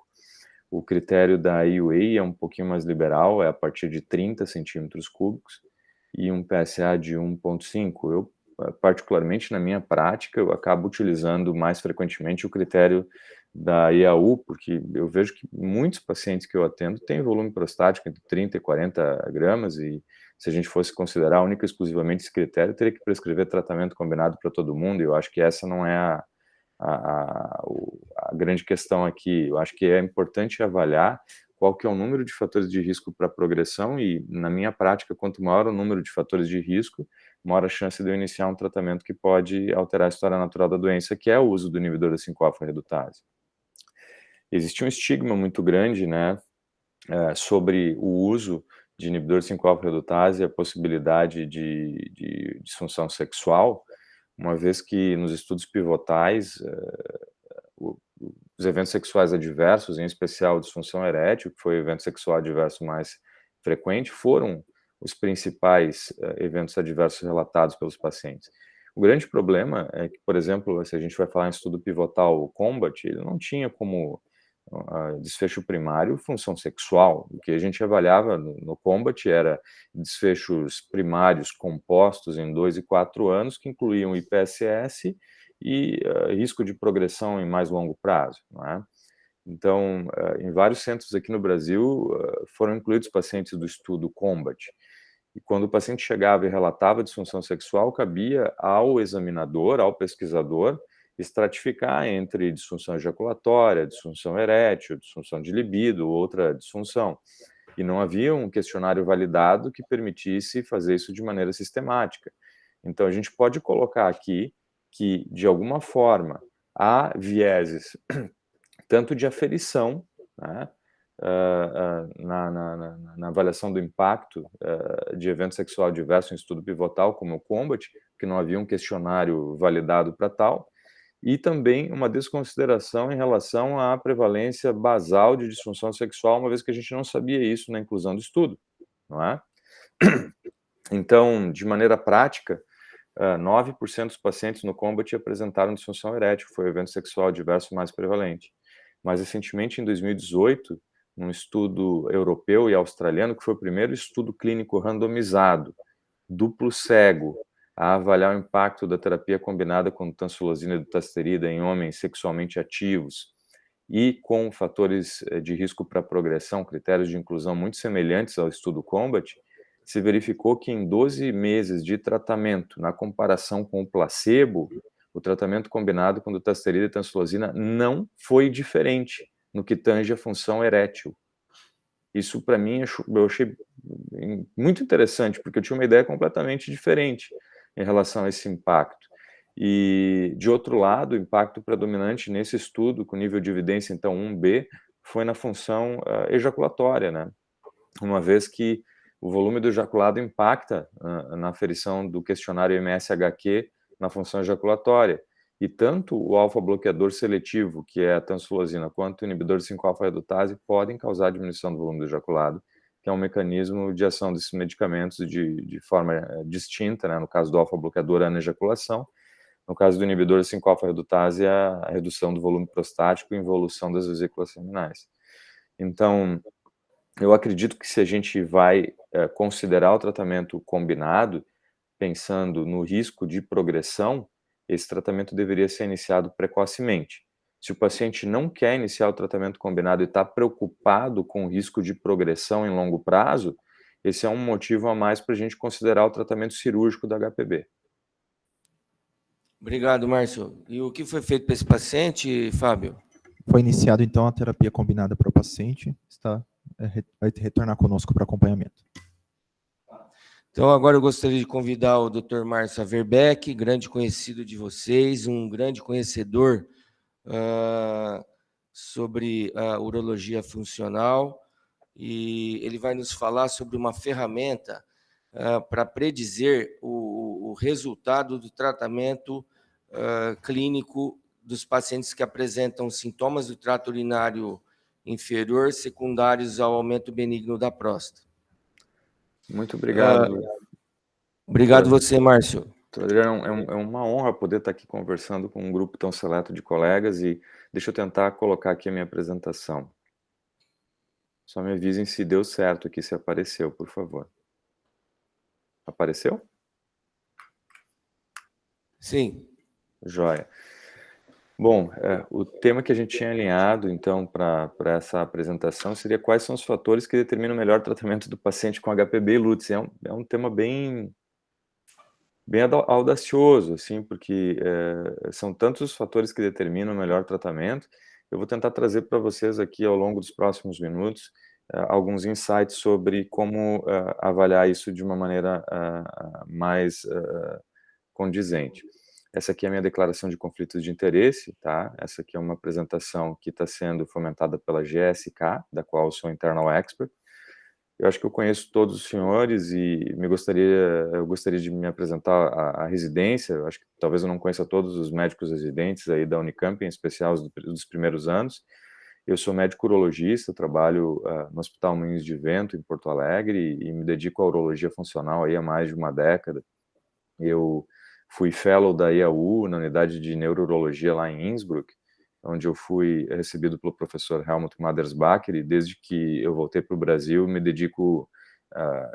O critério da EUA é um pouquinho mais liberal, é a partir de 30 centímetros cúbicos e um PSA de 1.5. Eu, particularmente na minha prática, eu acabo utilizando mais frequentemente o critério da EAU, porque eu vejo que muitos pacientes que eu atendo têm volume prostático entre 30 e 40 gramas, e se a gente fosse considerar única e exclusivamente esse critério, teria que prescrever tratamento combinado para todo mundo, e eu acho que essa não é a grande questão aqui. Eu acho que é importante avaliar qual que é o número de fatores de risco para progressão e, na minha prática, quanto maior o número de fatores de risco, maior a chance de eu iniciar um tratamento que pode alterar a história natural da doença, que é o uso do inibidor da 5-alfa-redutase. Existe um estigma muito grande, né, sobre o uso de inibidor de 5-alfa-redutase e a possibilidade de disfunção sexual, uma vez que nos estudos pivotais, os eventos sexuais adversos, em especial disfunção erétil, que foi o evento sexual adverso mais frequente, foram os principais eventos adversos relatados pelos pacientes. O grande problema é que, por exemplo, se a gente vai falar em estudo pivotal, o COMBAT, ele não tinha como desfecho primário função sexual. O que a gente avaliava no COMBAT era desfechos primários compostos em 2 e 4 anos, que incluíam IPSS e risco de progressão em mais longo prazo, não é? Então, em vários centros aqui no Brasil, foram incluídos pacientes do estudo COMBAT. E quando o paciente chegava e relatava disfunção sexual, cabia ao examinador, ao pesquisador, estratificar entre disfunção ejaculatória, disfunção erétil, disfunção de libido, outra disfunção. E não havia um questionário validado que permitisse fazer isso de maneira sistemática. Então, a gente pode colocar aqui que, de alguma forma, há vieses tanto de aferição, né, na avaliação do impacto de evento sexual adverso em estudo pivotal, como o COMBAT, que não havia um questionário validado para tal, e também uma desconsideração em relação à prevalência basal de disfunção sexual, uma vez que a gente não sabia isso na inclusão do estudo, não é? Então, de maneira prática, 9% dos pacientes no COMBAT apresentaram disfunção erétil, que foi o evento sexual adverso mais prevalente. Mais recentemente, em 2018, num estudo europeu e australiano, que foi o primeiro estudo clínico randomizado, duplo cego, a avaliar o impacto da terapia combinada com tansulosina e dutasterida em homens sexualmente ativos e com fatores de risco para progressão, critérios de inclusão muito semelhantes ao estudo COMBAT, se verificou que em 12 meses de tratamento, na comparação com o placebo, o tratamento combinado com dutasterida e tansulosina não foi diferente no que tange a função erétil. Isso, para mim, eu achei muito interessante, porque eu tinha uma ideia completamente diferente em relação a esse impacto. E, de outro lado, o impacto predominante nesse estudo, com nível de evidência, então, 1B, foi na função ejaculatória, né? Uma vez que o volume do ejaculado impacta na aferição do questionário MS-HQ na função ejaculatória. E tanto o alfa-bloqueador seletivo, que é a tansulosina, quanto o inibidor de 5-alfa-redutase podem causar diminuição do volume do ejaculado, que é um mecanismo de ação desses medicamentos de forma distinta, né? No caso do alfa-bloqueador, a anejaculação. No caso do inibidor de 5-alfa-redutase, a redução do volume prostático e involução das vesículas seminais. Então, eu acredito que se a gente vai considerar o tratamento combinado, pensando no risco de progressão, esse tratamento deveria ser iniciado precocemente. Se o paciente não quer iniciar o tratamento combinado e está preocupado com o risco de progressão em longo prazo, esse é um motivo a mais para a gente considerar o tratamento cirúrgico da HPB. Obrigado, Márcio. E o que foi feito para esse paciente, Fábio? Foi iniciado, então, a terapia combinada para o paciente, vai retornar conosco para acompanhamento. Então, agora eu gostaria de convidar o Dr. Márcio Averbeck, grande conhecido de vocês, um grande conhecedor sobre a urologia funcional, e ele vai nos falar sobre uma ferramenta para predizer o resultado do tratamento clínico dos pacientes que apresentam sintomas do trato urinário inferior secundários ao aumento benigno da próstata. Muito obrigado. Obrigado você, Márcio. Adriano, é uma honra poder estar aqui conversando com um grupo tão seleto de colegas e deixa eu tentar colocar aqui a minha apresentação. Só me avisem se deu certo aqui, se apareceu, por favor. Apareceu? Sim. Joia. Bom, o tema que a gente tinha alinhado, então, para essa apresentação seria quais são os fatores que determinam o melhor tratamento do paciente com HPB e LUTS. É um tema bem audacioso, assim, porque são tantos os fatores que determinam o melhor tratamento. Eu vou tentar trazer para vocês aqui, ao longo dos próximos minutos, alguns insights sobre como avaliar isso de uma maneira mais condizente. Essa aqui é a minha declaração de conflitos de interesse, tá? Essa aqui é uma apresentação que está sendo fomentada pela GSK, da qual eu sou internal expert. Eu acho que eu conheço todos os senhores e eu gostaria de me apresentar à residência. Eu acho que talvez eu não conheça todos os médicos residentes aí da Unicamp, em especial dos primeiros anos. Eu sou médico urologista, trabalho no Hospital Moinhos de Vento, em Porto Alegre, e me dedico à urologia funcional aí há mais de uma década. Eu fui fellow da IAU, na unidade de neurologia lá em Innsbruck, onde eu fui recebido pelo professor Helmut Madersbacher, e desde que eu voltei para o Brasil, me dedico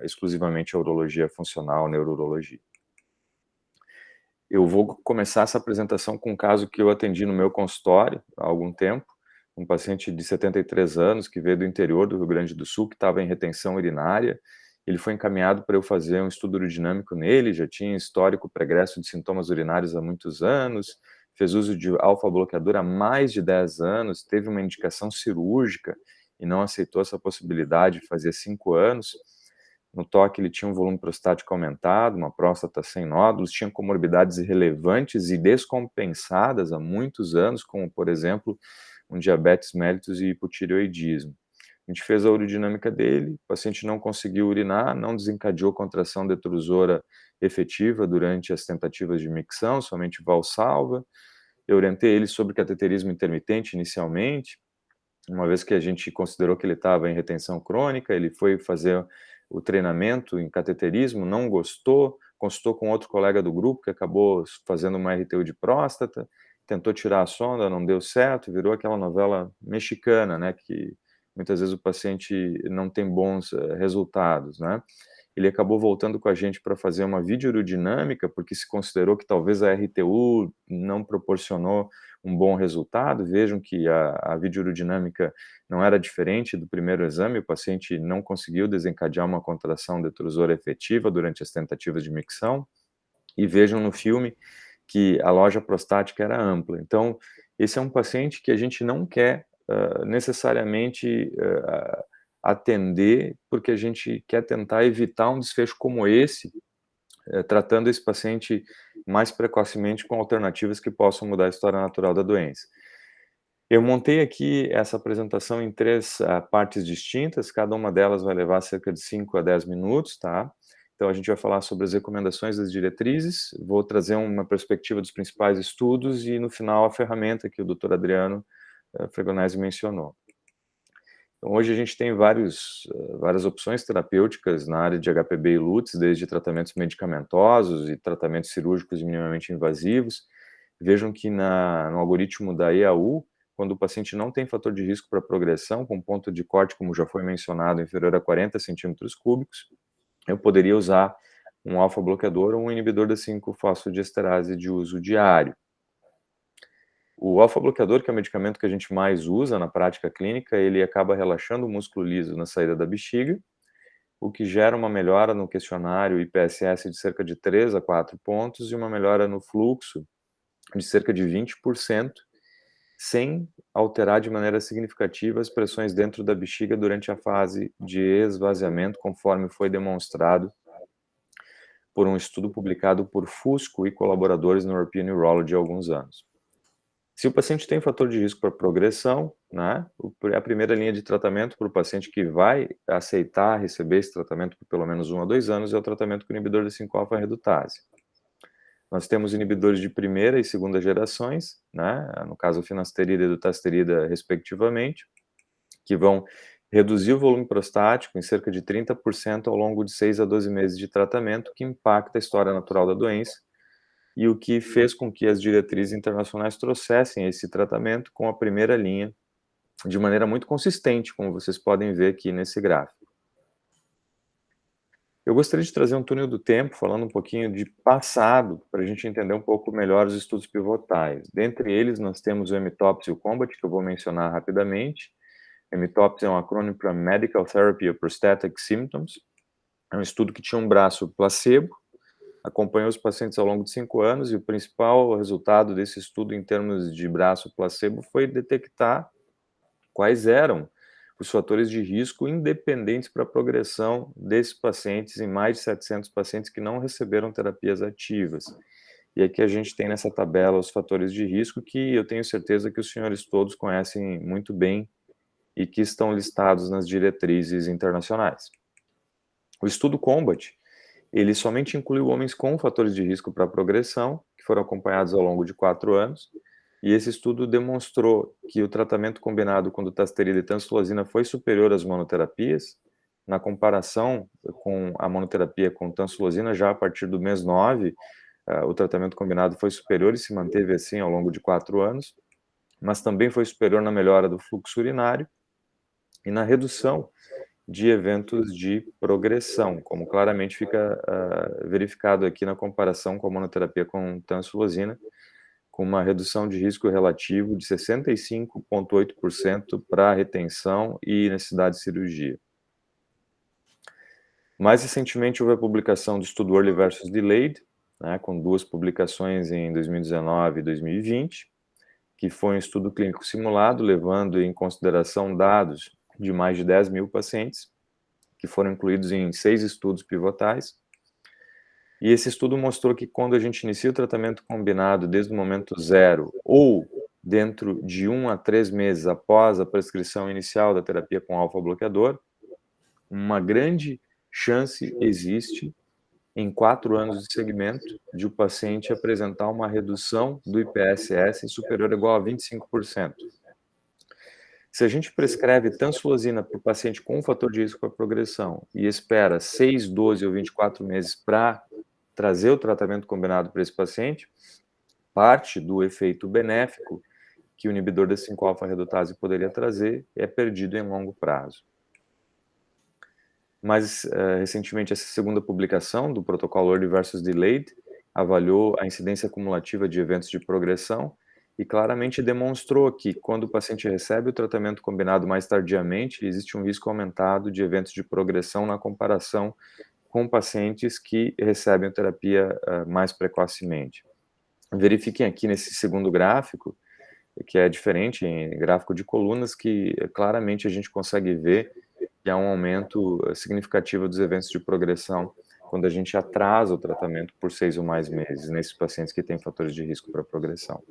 exclusivamente à urologia funcional, neurologia. Eu vou começar essa apresentação com um caso que eu atendi no meu consultório há algum tempo, um paciente de 73 anos que veio do interior do Rio Grande do Sul, que estava em retenção urinária. Ele foi encaminhado para eu fazer um estudo urodinâmico nele, já tinha histórico pregresso de sintomas urinários há muitos anos, fez uso de alfa-bloqueador há mais de 10 anos, teve uma indicação cirúrgica e não aceitou essa possibilidade fazia 5 anos. No toque ele tinha um volume prostático aumentado, uma próstata sem nódulos, tinha comorbidades irrelevantes e descompensadas há muitos anos, como, por exemplo, um diabetes mellitus e hipotireoidismo. A gente fez a urodinâmica dele, o paciente não conseguiu urinar, não desencadeou contração detrusora efetiva durante as tentativas de micção, somente valsalva. Eu orientei ele sobre cateterismo intermitente inicialmente, uma vez que a gente considerou que ele estava em retenção crônica, ele foi fazer o treinamento em cateterismo, não gostou, consultou com outro colega do grupo que acabou fazendo uma RTU de próstata, tentou tirar a sonda, não deu certo, virou aquela novela mexicana, né, que muitas vezes o paciente não tem bons resultados, né. Ele acabou voltando com a gente para fazer uma videoaerodinâmica, porque se considerou que talvez a RTU não proporcionou um bom resultado. Vejam que a videoaerodinâmica não era diferente do primeiro exame, o paciente não conseguiu desencadear uma contração detrusora efetiva durante as tentativas de micção, e vejam no filme que a loja prostática era ampla. Então, esse é um paciente que a gente não quer necessariamente atender, porque a gente quer tentar evitar um desfecho como esse, tratando esse paciente mais precocemente com alternativas que possam mudar a história natural da doença. Eu montei aqui essa apresentação em 3 partes distintas, cada uma delas vai levar cerca de 5 a 10 minutos, tá? Então, a gente vai falar sobre as recomendações das diretrizes, vou trazer uma perspectiva dos principais estudos e, no final, a ferramenta que o Dr. Adriano Fregonese mencionou. Então, hoje a gente tem várias opções terapêuticas na área de HPB e LUTS, desde tratamentos medicamentosos e tratamentos cirúrgicos minimamente invasivos. Vejam que no algoritmo da EAU, quando o paciente não tem fator de risco para progressão, com ponto de corte, como já foi mencionado, inferior a 40 centímetros cúbicos, eu poderia usar um alfa-bloqueador ou um inibidor da 5-fosfodiesterase de uso diário. O alfa-bloqueador, que é o medicamento que a gente mais usa na prática clínica, ele acaba relaxando o músculo liso na saída da bexiga, o que gera uma melhora no questionário IPSS de cerca de 3 a 4 pontos e uma melhora no fluxo de cerca de 20%, sem alterar de maneira significativa as pressões dentro da bexiga durante a fase de esvaziamento, conforme foi demonstrado por um estudo publicado por Fusco e colaboradores no European Urology há alguns anos. Se o paciente tem fator de risco para progressão, né, a primeira linha de tratamento para o paciente que vai aceitar receber esse tratamento por pelo menos 1 a 2 anos é o tratamento com inibidor da 5-alfa-redutase. Nós temos inibidores de primeira e segunda gerações, né, no caso, finasterida e dutasterida, respectivamente, que vão reduzir o volume prostático em cerca de 30% ao longo de 6 a 12 meses de tratamento, que impacta a história natural da doença, e o que fez com que as diretrizes internacionais trouxessem esse tratamento com a primeira linha de maneira muito consistente, como vocês podem ver aqui nesse gráfico. Eu gostaria de trazer um túnel do tempo, falando um pouquinho de passado, para a gente entender um pouco melhor os estudos pivotais. Dentre eles, nós temos o MTOPS e o COMBAT, que eu vou mencionar rapidamente. MTOPS é um acrônimo para Medical Therapy of Prostatic Symptoms. É um estudo que tinha um braço placebo, acompanhou os pacientes ao longo de 5 anos, e o principal resultado desse estudo em termos de braço placebo foi detectar quais eram os fatores de risco independentes para a progressão desses pacientes, em mais de 700 pacientes que não receberam terapias ativas. E aqui a gente tem nessa tabela os fatores de risco que eu tenho certeza que os senhores todos conhecem muito bem e que estão listados nas diretrizes internacionais. O estudo COMBAT, ele somente incluiu homens com fatores de risco para progressão, que foram acompanhados ao longo de 4 anos, e esse estudo demonstrou que o tratamento combinado com dutasterida e tansulosina foi superior às monoterapias. Na comparação com a monoterapia com tansulosina, já a partir do mês 9, o tratamento combinado foi superior e se manteve assim ao longo de 4 anos, mas também foi superior na melhora do fluxo urinário e na redução de eventos de progressão, como claramente fica verificado aqui na comparação com a monoterapia com tansulosina, com uma redução de risco relativo de 65,8% para retenção e necessidade de cirurgia. Mais recentemente, houve a publicação do estudo Early versus Delayed, né, com 2 publicações em 2019 e 2020, que foi um estudo clínico simulado, levando em consideração dados de mais de 10 mil pacientes, que foram incluídos em 6 estudos pivotais. E esse estudo mostrou que quando a gente inicia o tratamento combinado desde o momento 0 ou dentro de 1 a 3 meses após a prescrição inicial da terapia com alfa-bloqueador, uma grande chance existe em 4 anos de segmento de o paciente apresentar uma redução do IPSS superior ou igual a 25%. Se a gente prescreve tansulosina para o paciente com um fator de risco para progressão e espera 6, 12 ou 24 meses para trazer o tratamento combinado para esse paciente, parte do efeito benéfico que o inibidor da 5-alfa-redutase poderia trazer é perdido em longo prazo. Mais recentemente, essa segunda publicação do protocolo Early versus Delayed avaliou a incidência cumulativa de eventos de progressão e claramente demonstrou que quando o paciente recebe o tratamento combinado mais tardiamente, existe um risco aumentado de eventos de progressão na comparação com pacientes que recebem a terapia mais precocemente. Verifiquem aqui nesse segundo gráfico, que é diferente, em gráfico de colunas, que claramente a gente consegue ver que há um aumento significativo dos eventos de progressão quando a gente atrasa o tratamento por 6 ou mais meses, nesses pacientes que têm fatores de risco para progressão.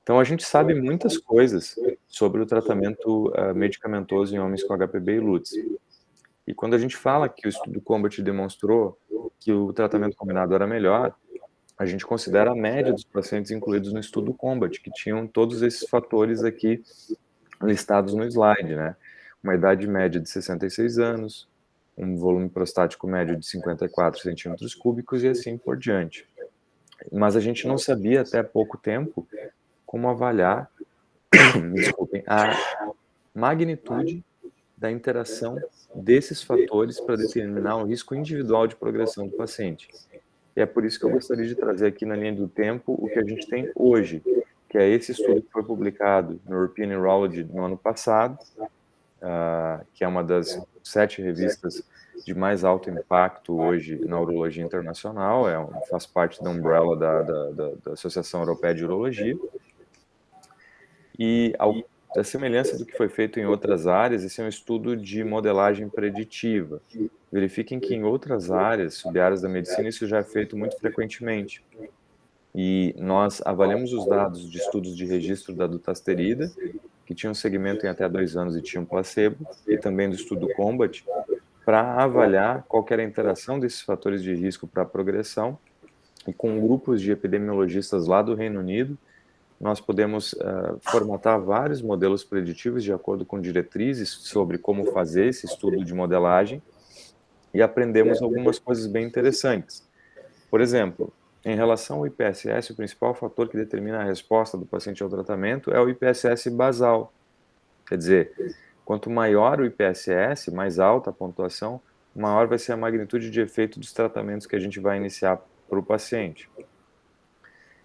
Então, a gente sabe muitas coisas sobre o tratamento medicamentoso em homens com HPB e LUTS. E quando a gente fala que o estudo COMBAT demonstrou que o tratamento combinado era melhor, a gente considera a média dos pacientes incluídos no estudo COMBAT, que tinham todos esses fatores aqui listados no slide, né? Uma idade média de 66 anos, um volume prostático médio de 54 centímetros cúbicos e assim por diante. Mas a gente não sabia até há pouco tempo como avaliar, desculpem, a magnitude da interação desses fatores para determinar o risco individual de progressão do paciente. E é por isso que eu gostaria de trazer aqui na linha do tempo o que a gente tem hoje, que é esse estudo que foi publicado no European Urology no ano passado, que é uma das 7 revistas de mais alto impacto hoje na urologia internacional, faz parte da umbrella da Associação Europeia de Urologia. E a semelhança do que foi feito em outras áreas, esse é um estudo de modelagem preditiva. Verifiquem que em outras áreas, sub-áreas da medicina, isso já é feito muito frequentemente. E nós avaliamos os dados de estudos de registro da dutasterida, que tinham segmento em até 2 anos e tinham placebo, e também do estudo COMBAT, para avaliar qual era a interação desses fatores de risco para a progressão, e com grupos de epidemiologistas lá do Reino Unido, nós podemos formatar vários modelos preditivos de acordo com diretrizes sobre como fazer esse estudo de modelagem e aprendemos algumas coisas bem interessantes. Por exemplo, em relação ao IPSS, o principal fator que determina a resposta do paciente ao tratamento é o IPSS basal. Quer dizer, quanto maior o IPSS, mais alta a pontuação, maior vai ser a magnitude de efeito dos tratamentos que a gente vai iniciar para o paciente.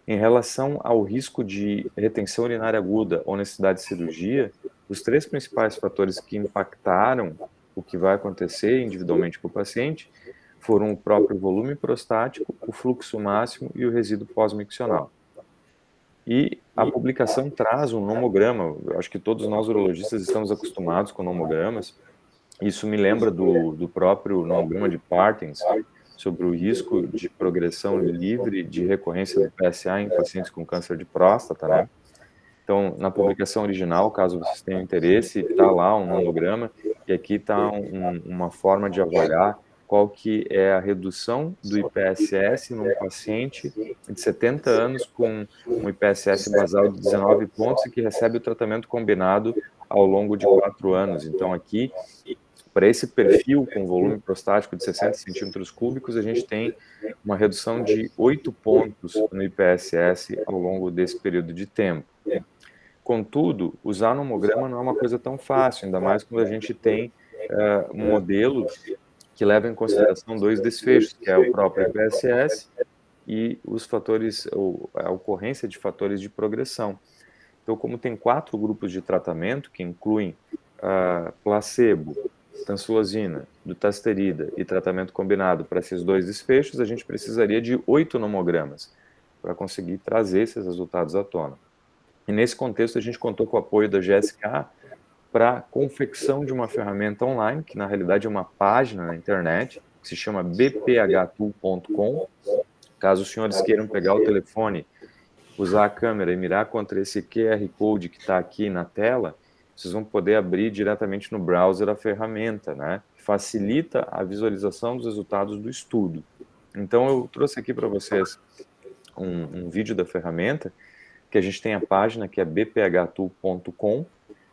Em relação ao risco de retenção urinária aguda ou necessidade de cirurgia, os 3 principais fatores que impactaram o que vai acontecer individualmente com o paciente foram o próprio volume prostático, o fluxo máximo e o resíduo pós-miccional. E a publicação traz um nomograma. Eu acho que todos nós urologistas estamos acostumados com nomogramas. Isso me lembra do próprio nomograma de Parkins, sobre o risco de progressão livre de recorrência do PSA em pacientes com câncer de próstata, né? Então, na publicação original, caso vocês tenham interesse, está lá um nomograma, e aqui está uma forma de avaliar qual que é a redução do IPSS num paciente de 70 anos com um IPSS basal de 19 pontos e que recebe o tratamento combinado ao longo de 4 anos. Então, aqui, para esse perfil com volume prostático de 60 centímetros cúbicos, a gente tem uma redução de 8 pontos no IPSS ao longo desse período de tempo. Contudo, usar nomograma não é uma coisa tão fácil, ainda mais quando a gente tem um modelo que leva em consideração 2 desfechos, que é o próprio IPSS e os fatores, a ocorrência de fatores de progressão. Então, como tem 4 grupos de tratamento, que incluem placebo, tansulosina, dutasterida e tratamento combinado para esses 2 desfechos, a gente precisaria de 8 nomogramas para conseguir trazer esses resultados à tona. E nesse contexto a gente contou com o apoio da GSK para a confecção de uma ferramenta online, que na realidade é uma página na internet, que se chama bphtool.com. Caso os senhores queiram pegar o telefone, usar a câmera e mirar contra esse QR Code que está aqui na tela, vocês vão poder abrir diretamente no browser a ferramenta, né? Que facilita a visualização dos resultados do estudo. Então eu trouxe aqui para vocês um vídeo da ferramenta, que a gente tem a página que é bphtool.com.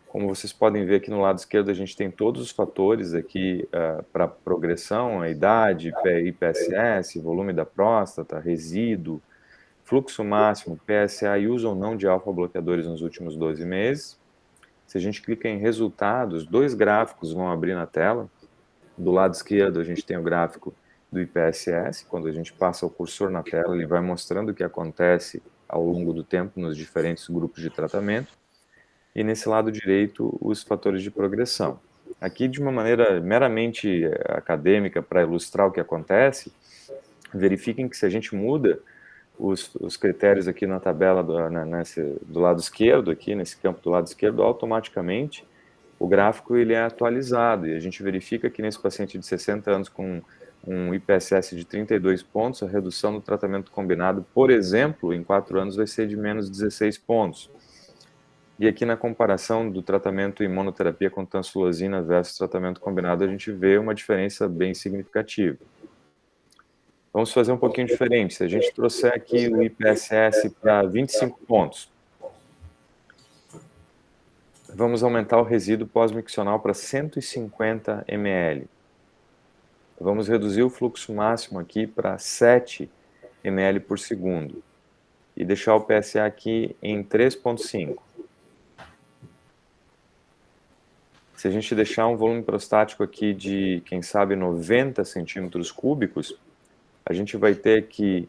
Como vocês podem ver aqui no lado esquerdo, a gente tem todos os fatores aqui para progressão, a idade, IPSS, volume da próstata, resíduo, fluxo máximo, PSA e uso ou não de alfa-bloqueadores nos últimos 12 meses. Se a gente clica em resultados, 2 gráficos vão abrir na tela. Do lado esquerdo a gente tem o gráfico do IPSS, quando a gente passa o cursor na tela, ele vai mostrando o que acontece ao longo do tempo nos diferentes grupos de tratamento, e nesse lado direito os fatores de progressão. Aqui, de uma maneira meramente acadêmica, para ilustrar o que acontece, verifiquem que se a gente muda os critérios aqui na tabela do lado esquerdo, aqui nesse campo do lado esquerdo, automaticamente o gráfico ele é atualizado, e a gente verifica que nesse paciente de 60 anos com um IPSS de 32 pontos, a redução do tratamento combinado, por exemplo, em 4 anos vai ser de menos 16 pontos. E aqui na comparação do tratamento imunoterapia com tansulosina versus tratamento combinado, a gente vê uma diferença bem significativa. Vamos fazer um pouquinho diferente. Se a gente trouxer aqui o IPSS para 25 pontos, vamos aumentar o resíduo pós-miccional para 150 ml. Vamos reduzir o fluxo máximo aqui para 7 ml por segundo e deixar o PSA aqui em 3,5. Se a gente deixar um volume prostático aqui de, quem sabe, 90 centímetros cúbicos, a gente vai ter aqui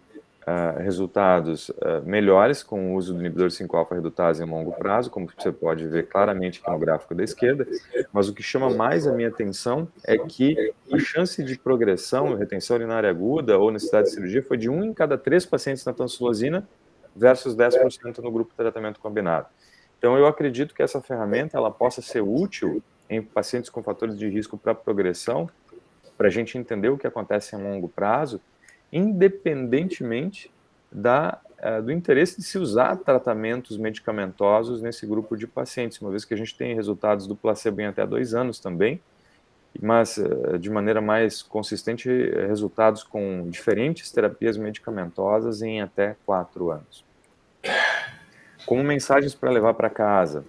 resultados melhores com o uso do inibidor 5-alfa-redutase em longo prazo, como você pode ver claramente aqui no gráfico da esquerda, mas o que chama mais a minha atenção é que a chance de progressão, retenção urinária aguda ou necessidade de cirurgia foi de 1 em cada 3 pacientes na tansulosina versus 10% no grupo de tratamento combinado. Então eu acredito que essa ferramenta ela possa ser útil em pacientes com fatores de risco para progressão, para a gente entender o que acontece em longo prazo, independentemente do interesse de se usar tratamentos medicamentosos nesse grupo de pacientes, uma vez que a gente tem resultados do placebo em até 2 anos também, mas de maneira mais consistente, resultados com diferentes terapias medicamentosas em até 4 anos. Como mensagens para levar para casa,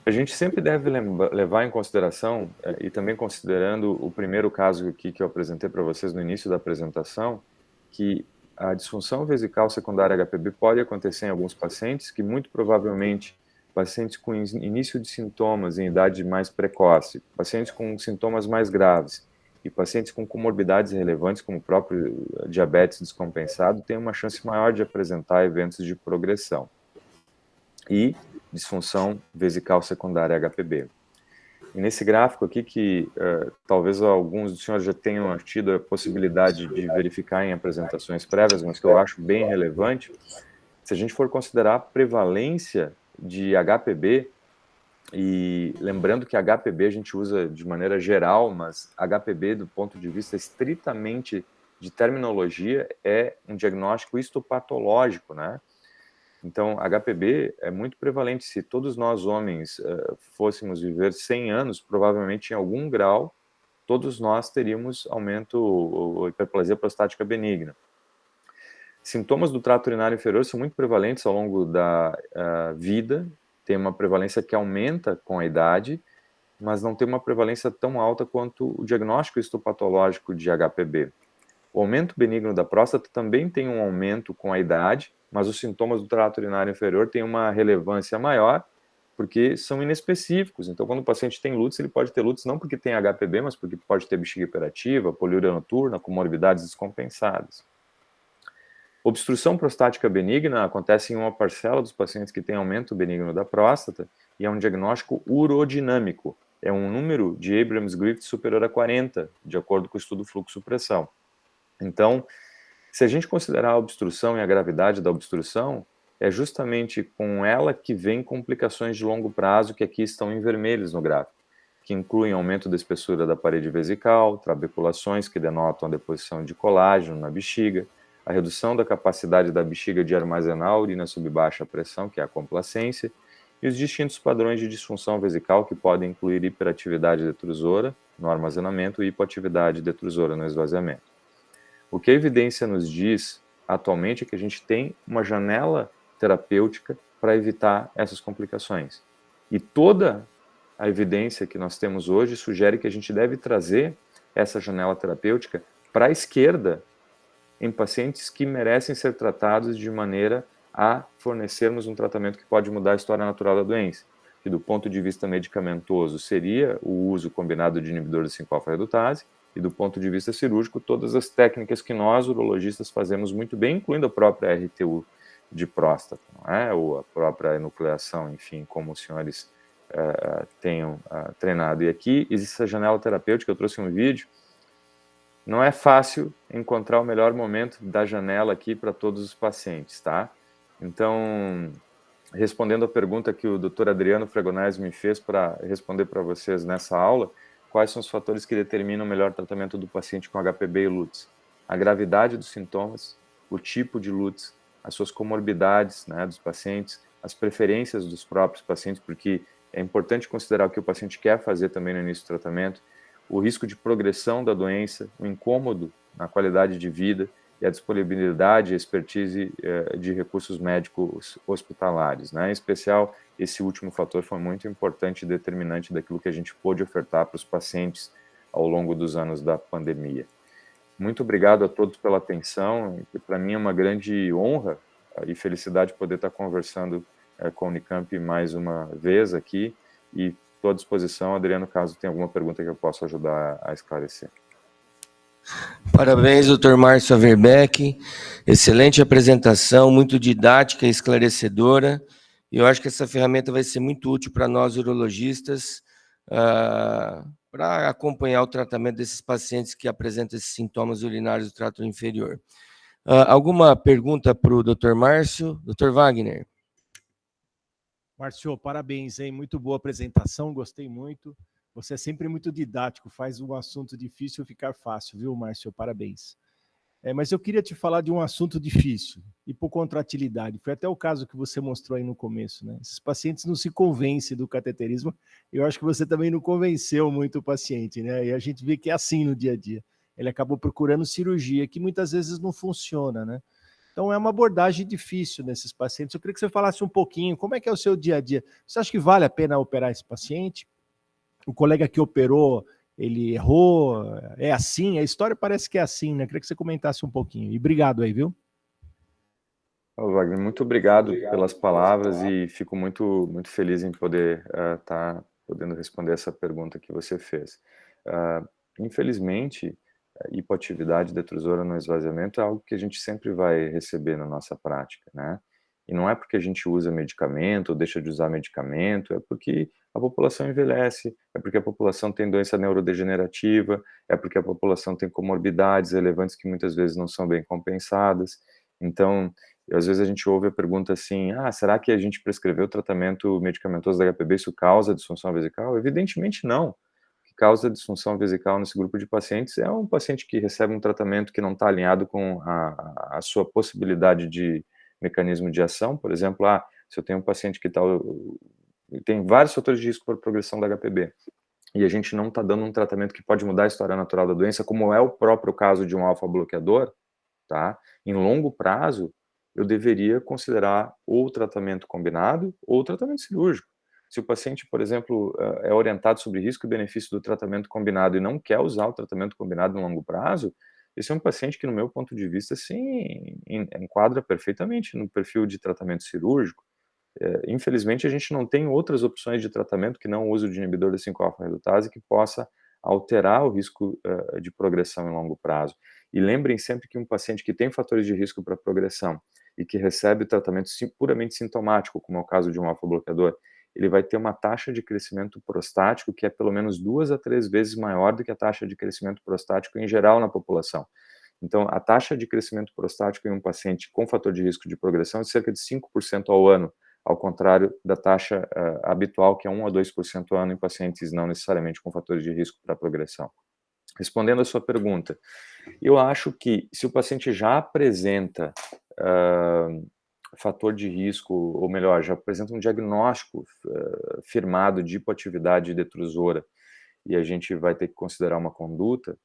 a gente sempre deve levar em consideração, e também considerando o primeiro caso aqui que eu apresentei para vocês no início da apresentação, que a disfunção vesical secundária HPB pode acontecer em alguns pacientes, que muito provavelmente pacientes com início de sintomas em idade mais precoce, pacientes com sintomas mais graves e pacientes com comorbidades relevantes, como o próprio diabetes descompensado, têm uma chance maior de apresentar eventos de progressão e disfunção vesical secundária HPB. E nesse gráfico aqui, que talvez alguns dos senhores já tenham tido a possibilidade de verificar em apresentações prévias, mas que eu acho bem relevante, Se a gente for considerar a prevalência de HPB, e lembrando que HPB a gente usa de maneira geral, mas HPB, do ponto de vista estritamente de terminologia, é um diagnóstico histopatológico, né? Então, HPB é muito prevalente. Se todos nós, homens, fôssemos viver 100 anos, provavelmente em algum grau, todos nós teríamos aumento ou hiperplasia prostática benigna. Sintomas do trato urinário inferior são muito prevalentes ao longo da vida, tem uma prevalência que aumenta com a idade, mas não tem uma prevalência tão alta quanto o diagnóstico histopatológico de HPB. O aumento benigno da próstata também tem um aumento com a idade, mas os sintomas do trato urinário inferior têm uma relevância maior, porque são inespecíficos. Então, quando o paciente tem lútis, ele pode ter lútis não porque tem HPB, mas porque pode ter bexiga hiperativa, poliúria noturna, comorbidades descompensadas. Obstrução prostática benigna acontece em uma parcela dos pacientes que têm aumento benigno da próstata e é um diagnóstico urodinâmico. É um número de Abrams-Griffith superior a 40, de acordo com o estudo fluxo-pressão. Então, se a gente considerar a obstrução e a gravidade da obstrução, é justamente com ela que vem complicações de longo prazo que aqui estão em vermelhos no gráfico, que incluem aumento da espessura da parede vesical, trabeculações que denotam a deposição de colágeno na bexiga, a redução da capacidade da bexiga de armazenar a urina sob baixa pressão, que é a complacência, e os distintos padrões de disfunção vesical, que podem incluir hiperatividade detrusora no armazenamento e hipoatividade detrusora no esvaziamento. O que a evidência nos diz atualmente é que a gente tem uma janela terapêutica para evitar essas complicações. E toda a evidência que nós temos hoje sugere que a gente deve trazer essa janela terapêutica para a esquerda em pacientes que merecem ser tratados de maneira a fornecermos um tratamento que pode mudar a história natural da doença, que do ponto de vista medicamentoso seria o uso combinado de inibidor de 5-alfa-redutase, e do ponto de vista cirúrgico, todas as técnicas que nós, urologistas, fazemos muito bem, incluindo a própria RTU de próstata, não é? Ou a própria enucleação, enfim, como os senhores tenham treinado. E aqui existe essa janela terapêutica, eu trouxe um vídeo. Não é fácil encontrar o melhor momento da janela aqui para todos os pacientes, tá? Então, respondendo a pergunta que o Dr. Adriano Fregonese me fez para responder para vocês nessa aula, quais são os fatores que determinam o melhor tratamento do paciente com HPB e lútis? A gravidade dos sintomas, o tipo de lútis, as suas comorbidades, né, dos pacientes, as preferências dos próprios pacientes, porque é importante considerar o que o paciente quer fazer também no início do tratamento, o risco de progressão da doença, o incômodo na qualidade de vida e a disponibilidade e expertise de recursos médicos hospitalares, né? Em especial, esse último fator foi muito importante e determinante daquilo que a gente pôde ofertar para os pacientes ao longo dos anos da pandemia. Muito obrigado a todos pela atenção, para mim é uma grande honra e felicidade poder estar conversando com a Unicamp mais uma vez aqui, e estou à disposição, Adriano, caso tenha alguma pergunta que eu possa ajudar a esclarecer. Parabéns, Dr. Márcio Averbeck. Excelente apresentação, muito didática e esclarecedora. E eu acho que essa ferramenta vai ser muito útil para nós, urologistas, para acompanhar o tratamento desses pacientes que apresentam esses sintomas urinários do trato inferior. Alguma pergunta para o Dr. Márcio? Dr. Wagner. Márcio, parabéns, hein? Muito boa apresentação, gostei muito. Você é sempre muito didático, faz um assunto difícil ficar fácil, viu, Márcio? Parabéns. Mas eu queria te falar de um assunto difícil, hipocontratilidade. Foi até o caso que você mostrou aí no começo, né? Esses pacientes não se convencem do cateterismo. Eu acho que você também não convenceu muito o paciente, né? E a gente vê que é assim no dia a dia. Ele acabou procurando cirurgia, que muitas vezes não funciona, né? Então é uma abordagem difícil nesses pacientes. Eu queria que você falasse um pouquinho, como é que é o seu dia a dia? Você acha que vale a pena operar esse paciente? O colega que operou, ele errou? É assim? A história parece que é assim, né? Eu queria que você comentasse um pouquinho. E obrigado aí, viu? Wagner, muito obrigado pelas palavras e fico muito, muito feliz em poder estar podendo responder essa pergunta que você fez. Infelizmente, hipoatividade detrusora no esvaziamento é algo que a gente sempre vai receber na nossa prática, né? E não é porque a gente usa medicamento ou deixa de usar medicamento, é porque a população envelhece, é porque a população tem doença neurodegenerativa, é porque a população tem comorbidades relevantes que muitas vezes não são bem compensadas. Então, E às vezes a gente ouve a pergunta assim, será que a gente prescreveu tratamento medicamentoso da HPB, isso causa disfunção vesical? Evidentemente não. O que causa disfunção vesical nesse grupo de pacientes é um paciente que recebe um tratamento que não está alinhado com a sua possibilidade de mecanismo de ação. Por exemplo, se eu tenho um paciente que tem vários fatores de risco para progressão da HPB, e a gente não está dando um tratamento que pode mudar a história natural da doença, como é o próprio caso de um alfa-bloqueador, tá? Em longo prazo, eu deveria considerar ou tratamento combinado ou tratamento cirúrgico. Se o paciente, por exemplo, é orientado sobre risco e benefício do tratamento combinado e não quer usar o tratamento combinado no longo prazo, esse é um paciente que, no meu ponto de vista, sim, enquadra perfeitamente no perfil de tratamento cirúrgico. Infelizmente, a gente não tem outras opções de tratamento que não o uso de inibidor da 5-alfa-redutase que possa alterar o risco de progressão em longo prazo. E lembrem sempre que um paciente que tem fatores de risco para progressão e que recebe tratamento puramente sintomático, como é o caso de um alfa-bloqueador, ele vai ter uma taxa de crescimento prostático que é pelo menos 2 a 3 vezes maior do que a taxa de crescimento prostático em geral na população. Então, a taxa de crescimento prostático em um paciente com fator de risco de progressão é cerca de 5% ao ano, ao contrário da taxa habitual, que é 1 a 2% ao ano em pacientes não necessariamente com fatores de risco para progressão. Respondendo a sua pergunta, eu acho que se o paciente já apresenta fator de risco, ou melhor, já apresenta um diagnóstico firmado de hipoatividade detrusora, e a gente vai ter que considerar uma conduta,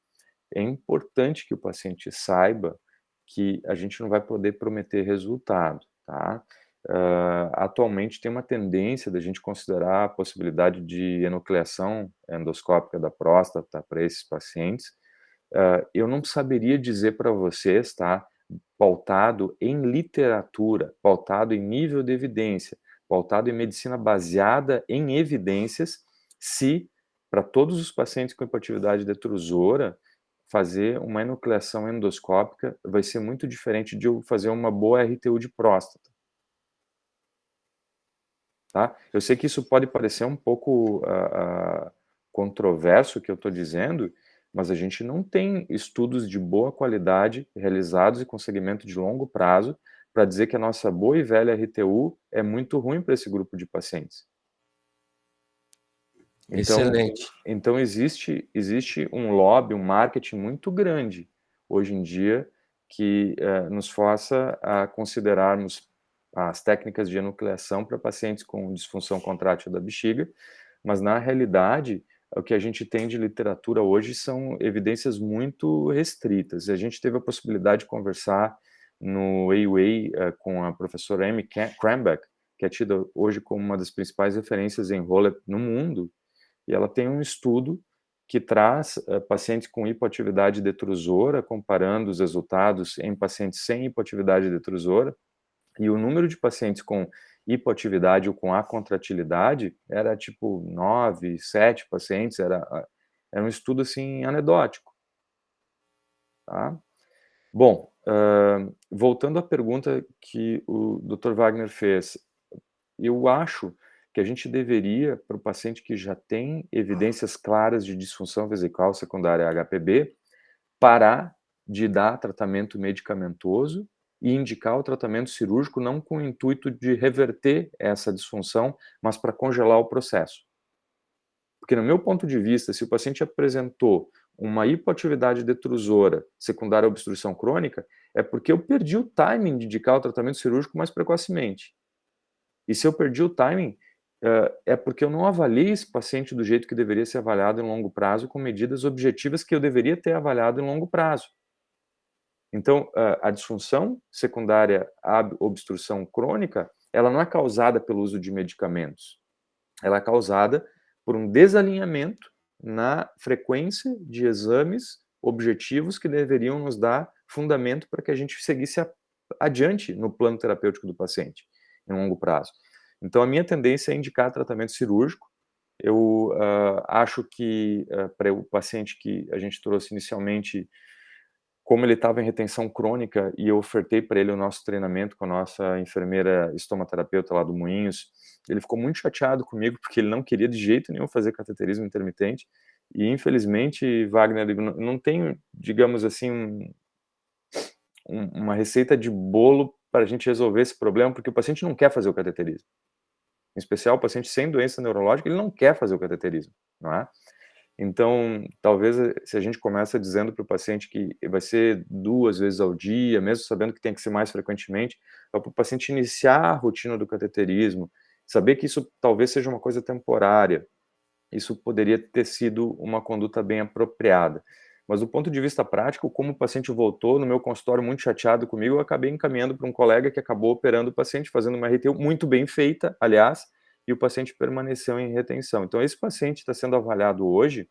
é importante que o paciente saiba que a gente não vai poder prometer resultado, tá? Atualmente tem uma tendência da gente considerar a possibilidade de enucleação endoscópica da próstata para esses pacientes. Eu não saberia dizer para vocês, tá? Pautado em literatura, pautado em nível de evidência, pautado em medicina baseada em evidências, se para todos os pacientes com hipoatividade detrusora fazer uma enucleação endoscópica vai ser muito diferente de eu fazer uma boa RTU de próstata. Tá? Eu sei que isso pode parecer um pouco controverso o que eu estou dizendo, mas a gente não tem estudos de boa qualidade realizados e com segmento de longo prazo para dizer que a nossa boa e velha RTU é muito ruim para esse grupo de pacientes. Excelente. Então existe um lobby, um marketing muito grande hoje em dia que nos força a considerarmos as técnicas de enucleação para pacientes com disfunção contrátil da bexiga, mas na realidade o que a gente tem de literatura hoje são evidências muito restritas. A gente teve a possibilidade de conversar no AUA com a professora Amy Cranbeck, que é tida hoje como uma das principais referências em HoLEP no mundo, e ela tem um estudo que traz pacientes com hipoatividade detrusora, comparando os resultados em pacientes sem hipoatividade detrusora, e o número de pacientes com hipoatividade ou com acontratilidade era tipo 9, 7 pacientes, era um estudo assim anedótico. Tá? Bom, voltando à pergunta que o Dr. Wagner fez, eu acho que a gente deveria, para o paciente que já tem evidências claras de disfunção vesical secundária HPB, parar de dar tratamento medicamentoso e indicar o tratamento cirúrgico não com o intuito de reverter essa disfunção, mas para congelar o processo. Porque, no meu ponto de vista, se o paciente apresentou uma hipoatividade detrusora secundária à obstrução crônica, é porque eu perdi o timing de indicar o tratamento cirúrgico mais precocemente. E se eu perdi o timing, é porque eu não avaliei esse paciente do jeito que deveria ser avaliado em longo prazo, com medidas objetivas que eu deveria ter avaliado em longo prazo. Então, a disfunção secundária à obstrução crônica, ela não é causada pelo uso de medicamentos. Ela é causada por um desalinhamento na frequência de exames objetivos que deveriam nos dar fundamento para que a gente seguisse adiante no plano terapêutico do paciente, em longo prazo. Então, a minha tendência é indicar tratamento cirúrgico. Eu acho que para o paciente que a gente trouxe inicialmente, como ele estava em retenção crônica e eu ofertei para ele o nosso treinamento com a nossa enfermeira estomaterapeuta lá do Moinhos, ele ficou muito chateado comigo porque ele não queria de jeito nenhum fazer cateterismo intermitente e, infelizmente, Wagner, não tenho, digamos assim, uma receita de bolo para a gente resolver esse problema, porque o paciente não quer fazer o cateterismo. Em especial, o paciente sem doença neurológica, ele não quer fazer o cateterismo, não é? Então, talvez, se a gente começa dizendo para o paciente que vai ser 2 vezes ao dia, mesmo sabendo que tem que ser mais frequentemente, para o paciente iniciar a rotina do cateterismo, saber que isso talvez seja uma coisa temporária, isso poderia ter sido uma conduta bem apropriada. Mas do ponto de vista prático, como o paciente voltou no meu consultório muito chateado comigo, eu acabei encaminhando para um colega que acabou operando o paciente, fazendo uma RTU muito bem feita, aliás, e o paciente permaneceu em retenção. Então, esse paciente está sendo avaliado hoje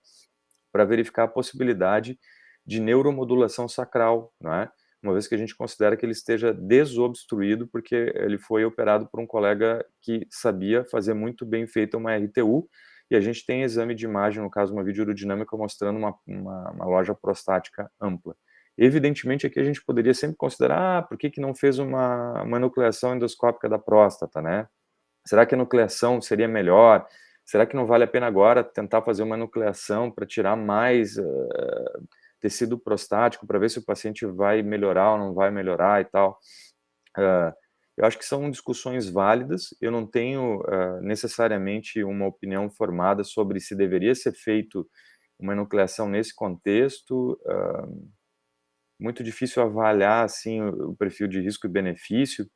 para verificar a possibilidade de neuromodulação sacral, não é? Uma vez que a gente considera que ele esteja desobstruído, porque ele foi operado por um colega que sabia fazer muito bem feita uma RTU, e a gente tem exame de imagem, no caso uma videoaerodinâmica, mostrando uma loja prostática ampla. Evidentemente, aqui a gente poderia sempre considerar, por que não fez uma nucleação endoscópica da próstata, né? Será que a nucleação seria melhor? Será que não vale a pena agora tentar fazer uma nucleação para tirar mais tecido prostático, para ver se o paciente vai melhorar ou não vai melhorar e tal? Eu acho que são discussões válidas, eu não tenho necessariamente uma opinião formada sobre se deveria ser feito uma nucleação nesse contexto, muito difícil avaliar assim, o perfil de risco e benefício.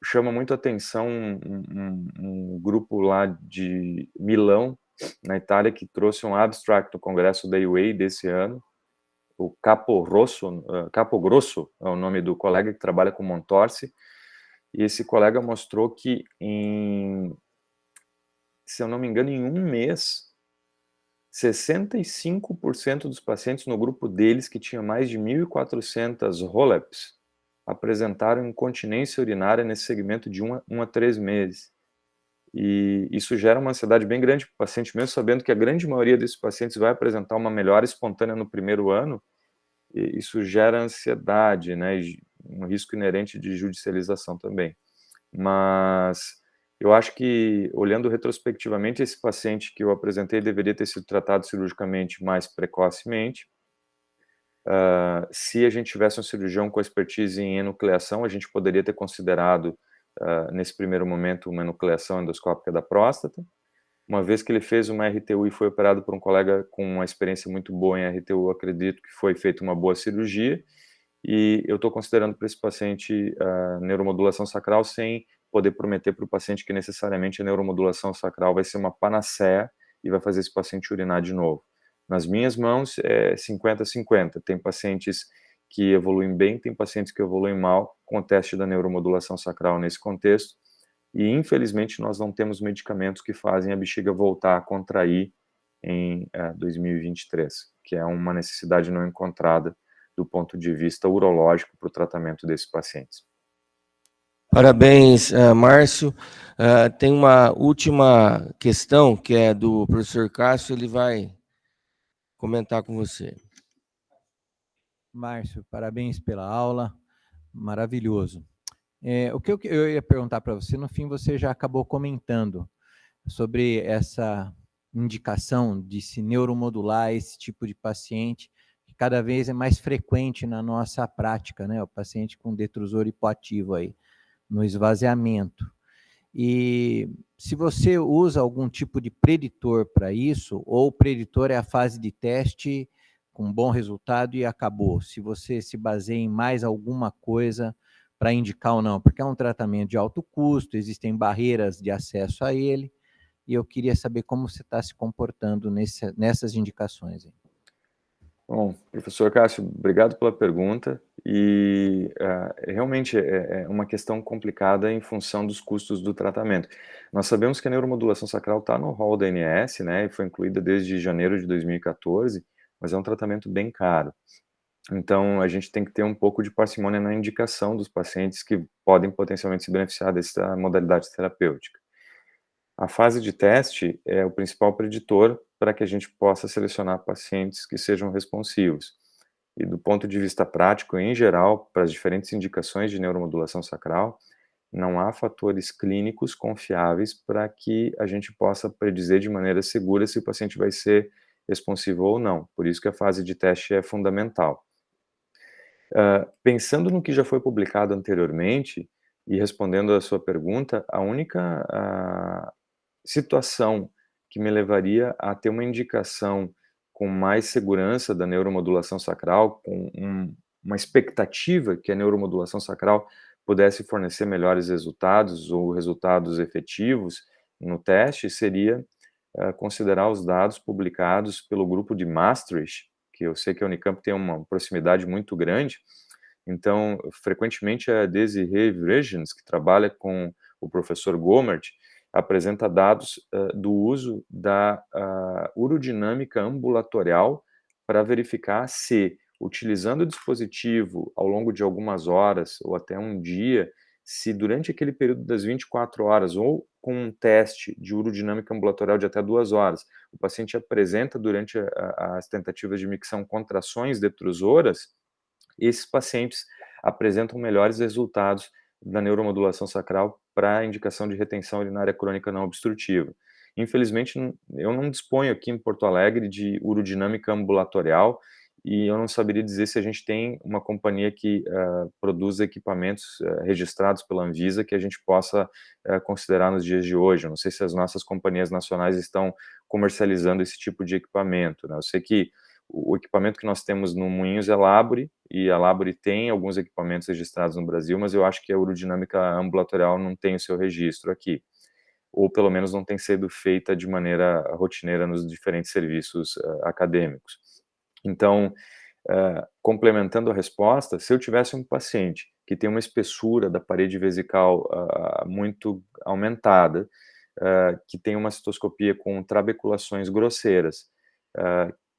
Chama muito atenção um grupo lá de Milão, na Itália, que trouxe um abstract do congresso da UA desse ano, o Capogrosso é o nome do colega que trabalha com Montorsi, e esse colega mostrou que, se eu não me engano, em um mês, 65% dos pacientes no grupo deles, que tinha mais de 1.400 ROLEPs, apresentaram incontinência urinária nesse segmento de 1 a 3 meses. E isso gera uma ansiedade bem grande para o paciente, mesmo sabendo que a grande maioria desses pacientes vai apresentar uma melhora espontânea no primeiro ano. E isso gera ansiedade, né, e um risco inerente de judicialização também. Mas eu acho que, olhando retrospectivamente, esse paciente que eu apresentei deveria ter sido tratado cirurgicamente mais precocemente. Se a gente tivesse um cirurgião com expertise em enucleação, a gente poderia ter considerado, nesse primeiro momento, uma enucleação endoscópica da próstata. Uma vez que ele fez uma RTU e foi operado por um colega com uma experiência muito boa em RTU, acredito que foi feita uma boa cirurgia, e eu estou considerando para esse paciente neuromodulação sacral, sem poder prometer para o paciente que necessariamente a neuromodulação sacral vai ser uma panaceia e vai fazer esse paciente urinar de novo. Nas minhas mãos é 50-50, tem pacientes que evoluem bem, tem pacientes que evoluem mal com o teste da neuromodulação sacral nesse contexto, e infelizmente nós não temos medicamentos que fazem a bexiga voltar a contrair em 2023, que é uma necessidade não encontrada do ponto de vista urológico para o tratamento desses pacientes. Parabéns, Márcio. Tem uma última questão, que é do professor Cássio, ele vai comentar com você. Márcio, parabéns pela aula, maravilhoso. O que eu ia perguntar para você, no fim você já acabou comentando sobre essa indicação de se neuromodular esse tipo de paciente, que cada vez é mais frequente na nossa prática, né? O paciente com detrusor hipoativo aí, no esvaziamento. E se você usa algum tipo de preditor para isso, ou o preditor é a fase de teste com bom resultado e acabou, se você se baseia em mais alguma coisa para indicar ou não, porque é um tratamento de alto custo, existem barreiras de acesso a ele, e eu queria saber como você está se comportando nessas indicações. Bom, professor Cássio, obrigado pela pergunta, e realmente é uma questão complicada em função dos custos do tratamento. Nós sabemos que a neuromodulação sacral está no rol da ANS, né, e foi incluída desde janeiro de 2014, mas é um tratamento bem caro. Então, a gente tem que ter um pouco de parcimônia na indicação dos pacientes que podem potencialmente se beneficiar dessa modalidade terapêutica. A fase de teste é o principal preditor para que a gente possa selecionar pacientes que sejam responsivos. E do ponto de vista prático, em geral, para as diferentes indicações de neuromodulação sacral, não há fatores clínicos confiáveis para que a gente possa predizer de maneira segura se o paciente vai ser responsivo ou não. Por isso que a fase de teste é fundamental. Pensando no que já foi publicado anteriormente, e respondendo a sua pergunta, a única situação que me levaria a ter uma indicação com mais segurança da neuromodulação sacral, com uma expectativa que a neuromodulação sacral pudesse fornecer melhores resultados ou resultados efetivos no teste, seria considerar os dados publicados pelo grupo de Maastricht, que eu sei que a Unicamp tem uma proximidade muito grande. Então, frequentemente a Desiree Vregens, que trabalha com o professor Gomert, apresenta dados do uso da urodinâmica ambulatorial para verificar se, utilizando o dispositivo ao longo de algumas horas ou até um dia, se durante aquele período das 24 horas ou com um teste de urodinâmica ambulatorial de até 2 horas, o paciente apresenta durante as tentativas de micção contrações detrusoras, esses pacientes apresentam melhores resultados da neuromodulação sacral para a indicação de retenção urinária crônica não obstrutiva. Infelizmente, eu não disponho aqui em Porto Alegre de urodinâmica ambulatorial e eu não saberia dizer se a gente tem uma companhia que produz equipamentos registrados pela Anvisa que a gente possa considerar nos dias de hoje. Eu não sei se as nossas companhias nacionais estão comercializando esse tipo de equipamento, né? Eu sei que o equipamento que nós temos no Moinhos é Labore, e a Labore tem alguns equipamentos registrados no Brasil, mas eu acho que a urodinâmica ambulatorial não tem o seu registro aqui, ou pelo menos não tem sido feita de maneira rotineira nos diferentes serviços acadêmicos. Então, complementando a resposta, se eu tivesse um paciente que tem uma espessura da parede vesical muito aumentada, que tem uma citoscopia com trabeculações grosseiras,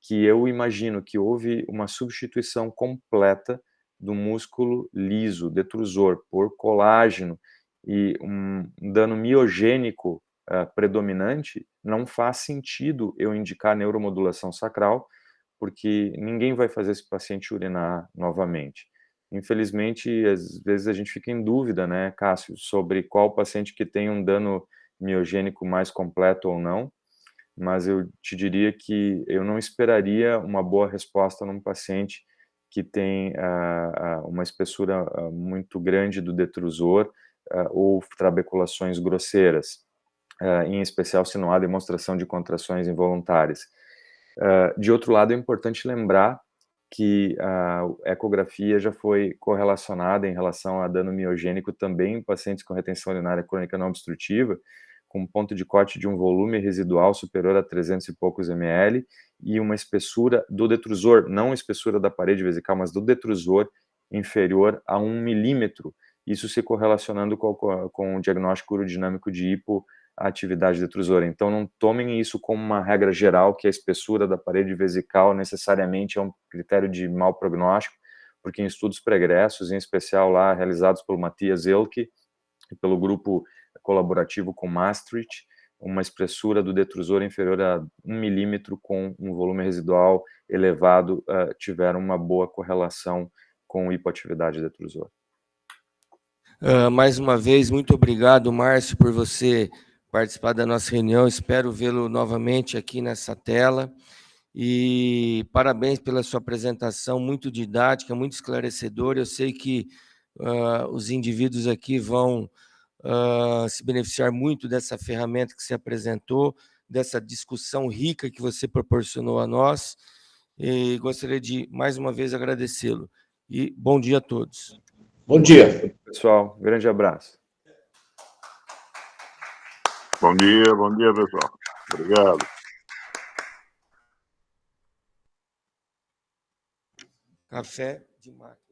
que eu imagino que houve uma substituição completa do músculo liso, detrusor, por colágeno e um dano miogênico predominante, não faz sentido eu indicar neuromodulação sacral, porque ninguém vai fazer esse paciente urinar novamente. Infelizmente, às vezes a gente fica em dúvida, né, Cássio, sobre qual paciente que tem um dano miogênico mais completo ou não, mas eu te diria que eu não esperaria uma boa resposta num paciente que tem uma espessura muito grande do detrusor ou trabeculações grosseiras, em especial se não há demonstração de contrações involuntárias. De outro lado, é importante lembrar que a ecografia já foi correlacionada em relação a dano miogênico também em pacientes com retenção urinária crônica não obstrutiva, com um ponto de corte de um volume residual superior a 300 e poucos ml e uma espessura do detrusor, não a espessura da parede vesical, mas do detrusor inferior a 1 milímetro, isso se correlacionando com o diagnóstico urodinâmico de hipoatividade detrusora. Então, não tomem isso como uma regra geral, que a espessura da parede vesical necessariamente é um critério de mau prognóstico, porque em estudos pregressos, em especial lá realizados pelo Matthias Elke e pelo grupo colaborativo com Maastricht, uma espessura do detrusor inferior a 1 milímetro com um volume residual elevado tiveram uma boa correlação com hipoatividade detrusora. Mais uma vez, muito obrigado, Márcio, por você participar da nossa reunião. Espero vê-lo novamente aqui nessa tela. E parabéns pela sua apresentação, muito didática, muito esclarecedora. Eu sei que os indivíduos aqui vão se beneficiar muito dessa ferramenta que você apresentou, dessa discussão rica que você proporcionou a nós, e gostaria de, mais uma vez, agradecê-lo. E bom dia a todos. Bom dia. Pessoal, grande abraço. Bom dia, pessoal. Obrigado. Café de máquina.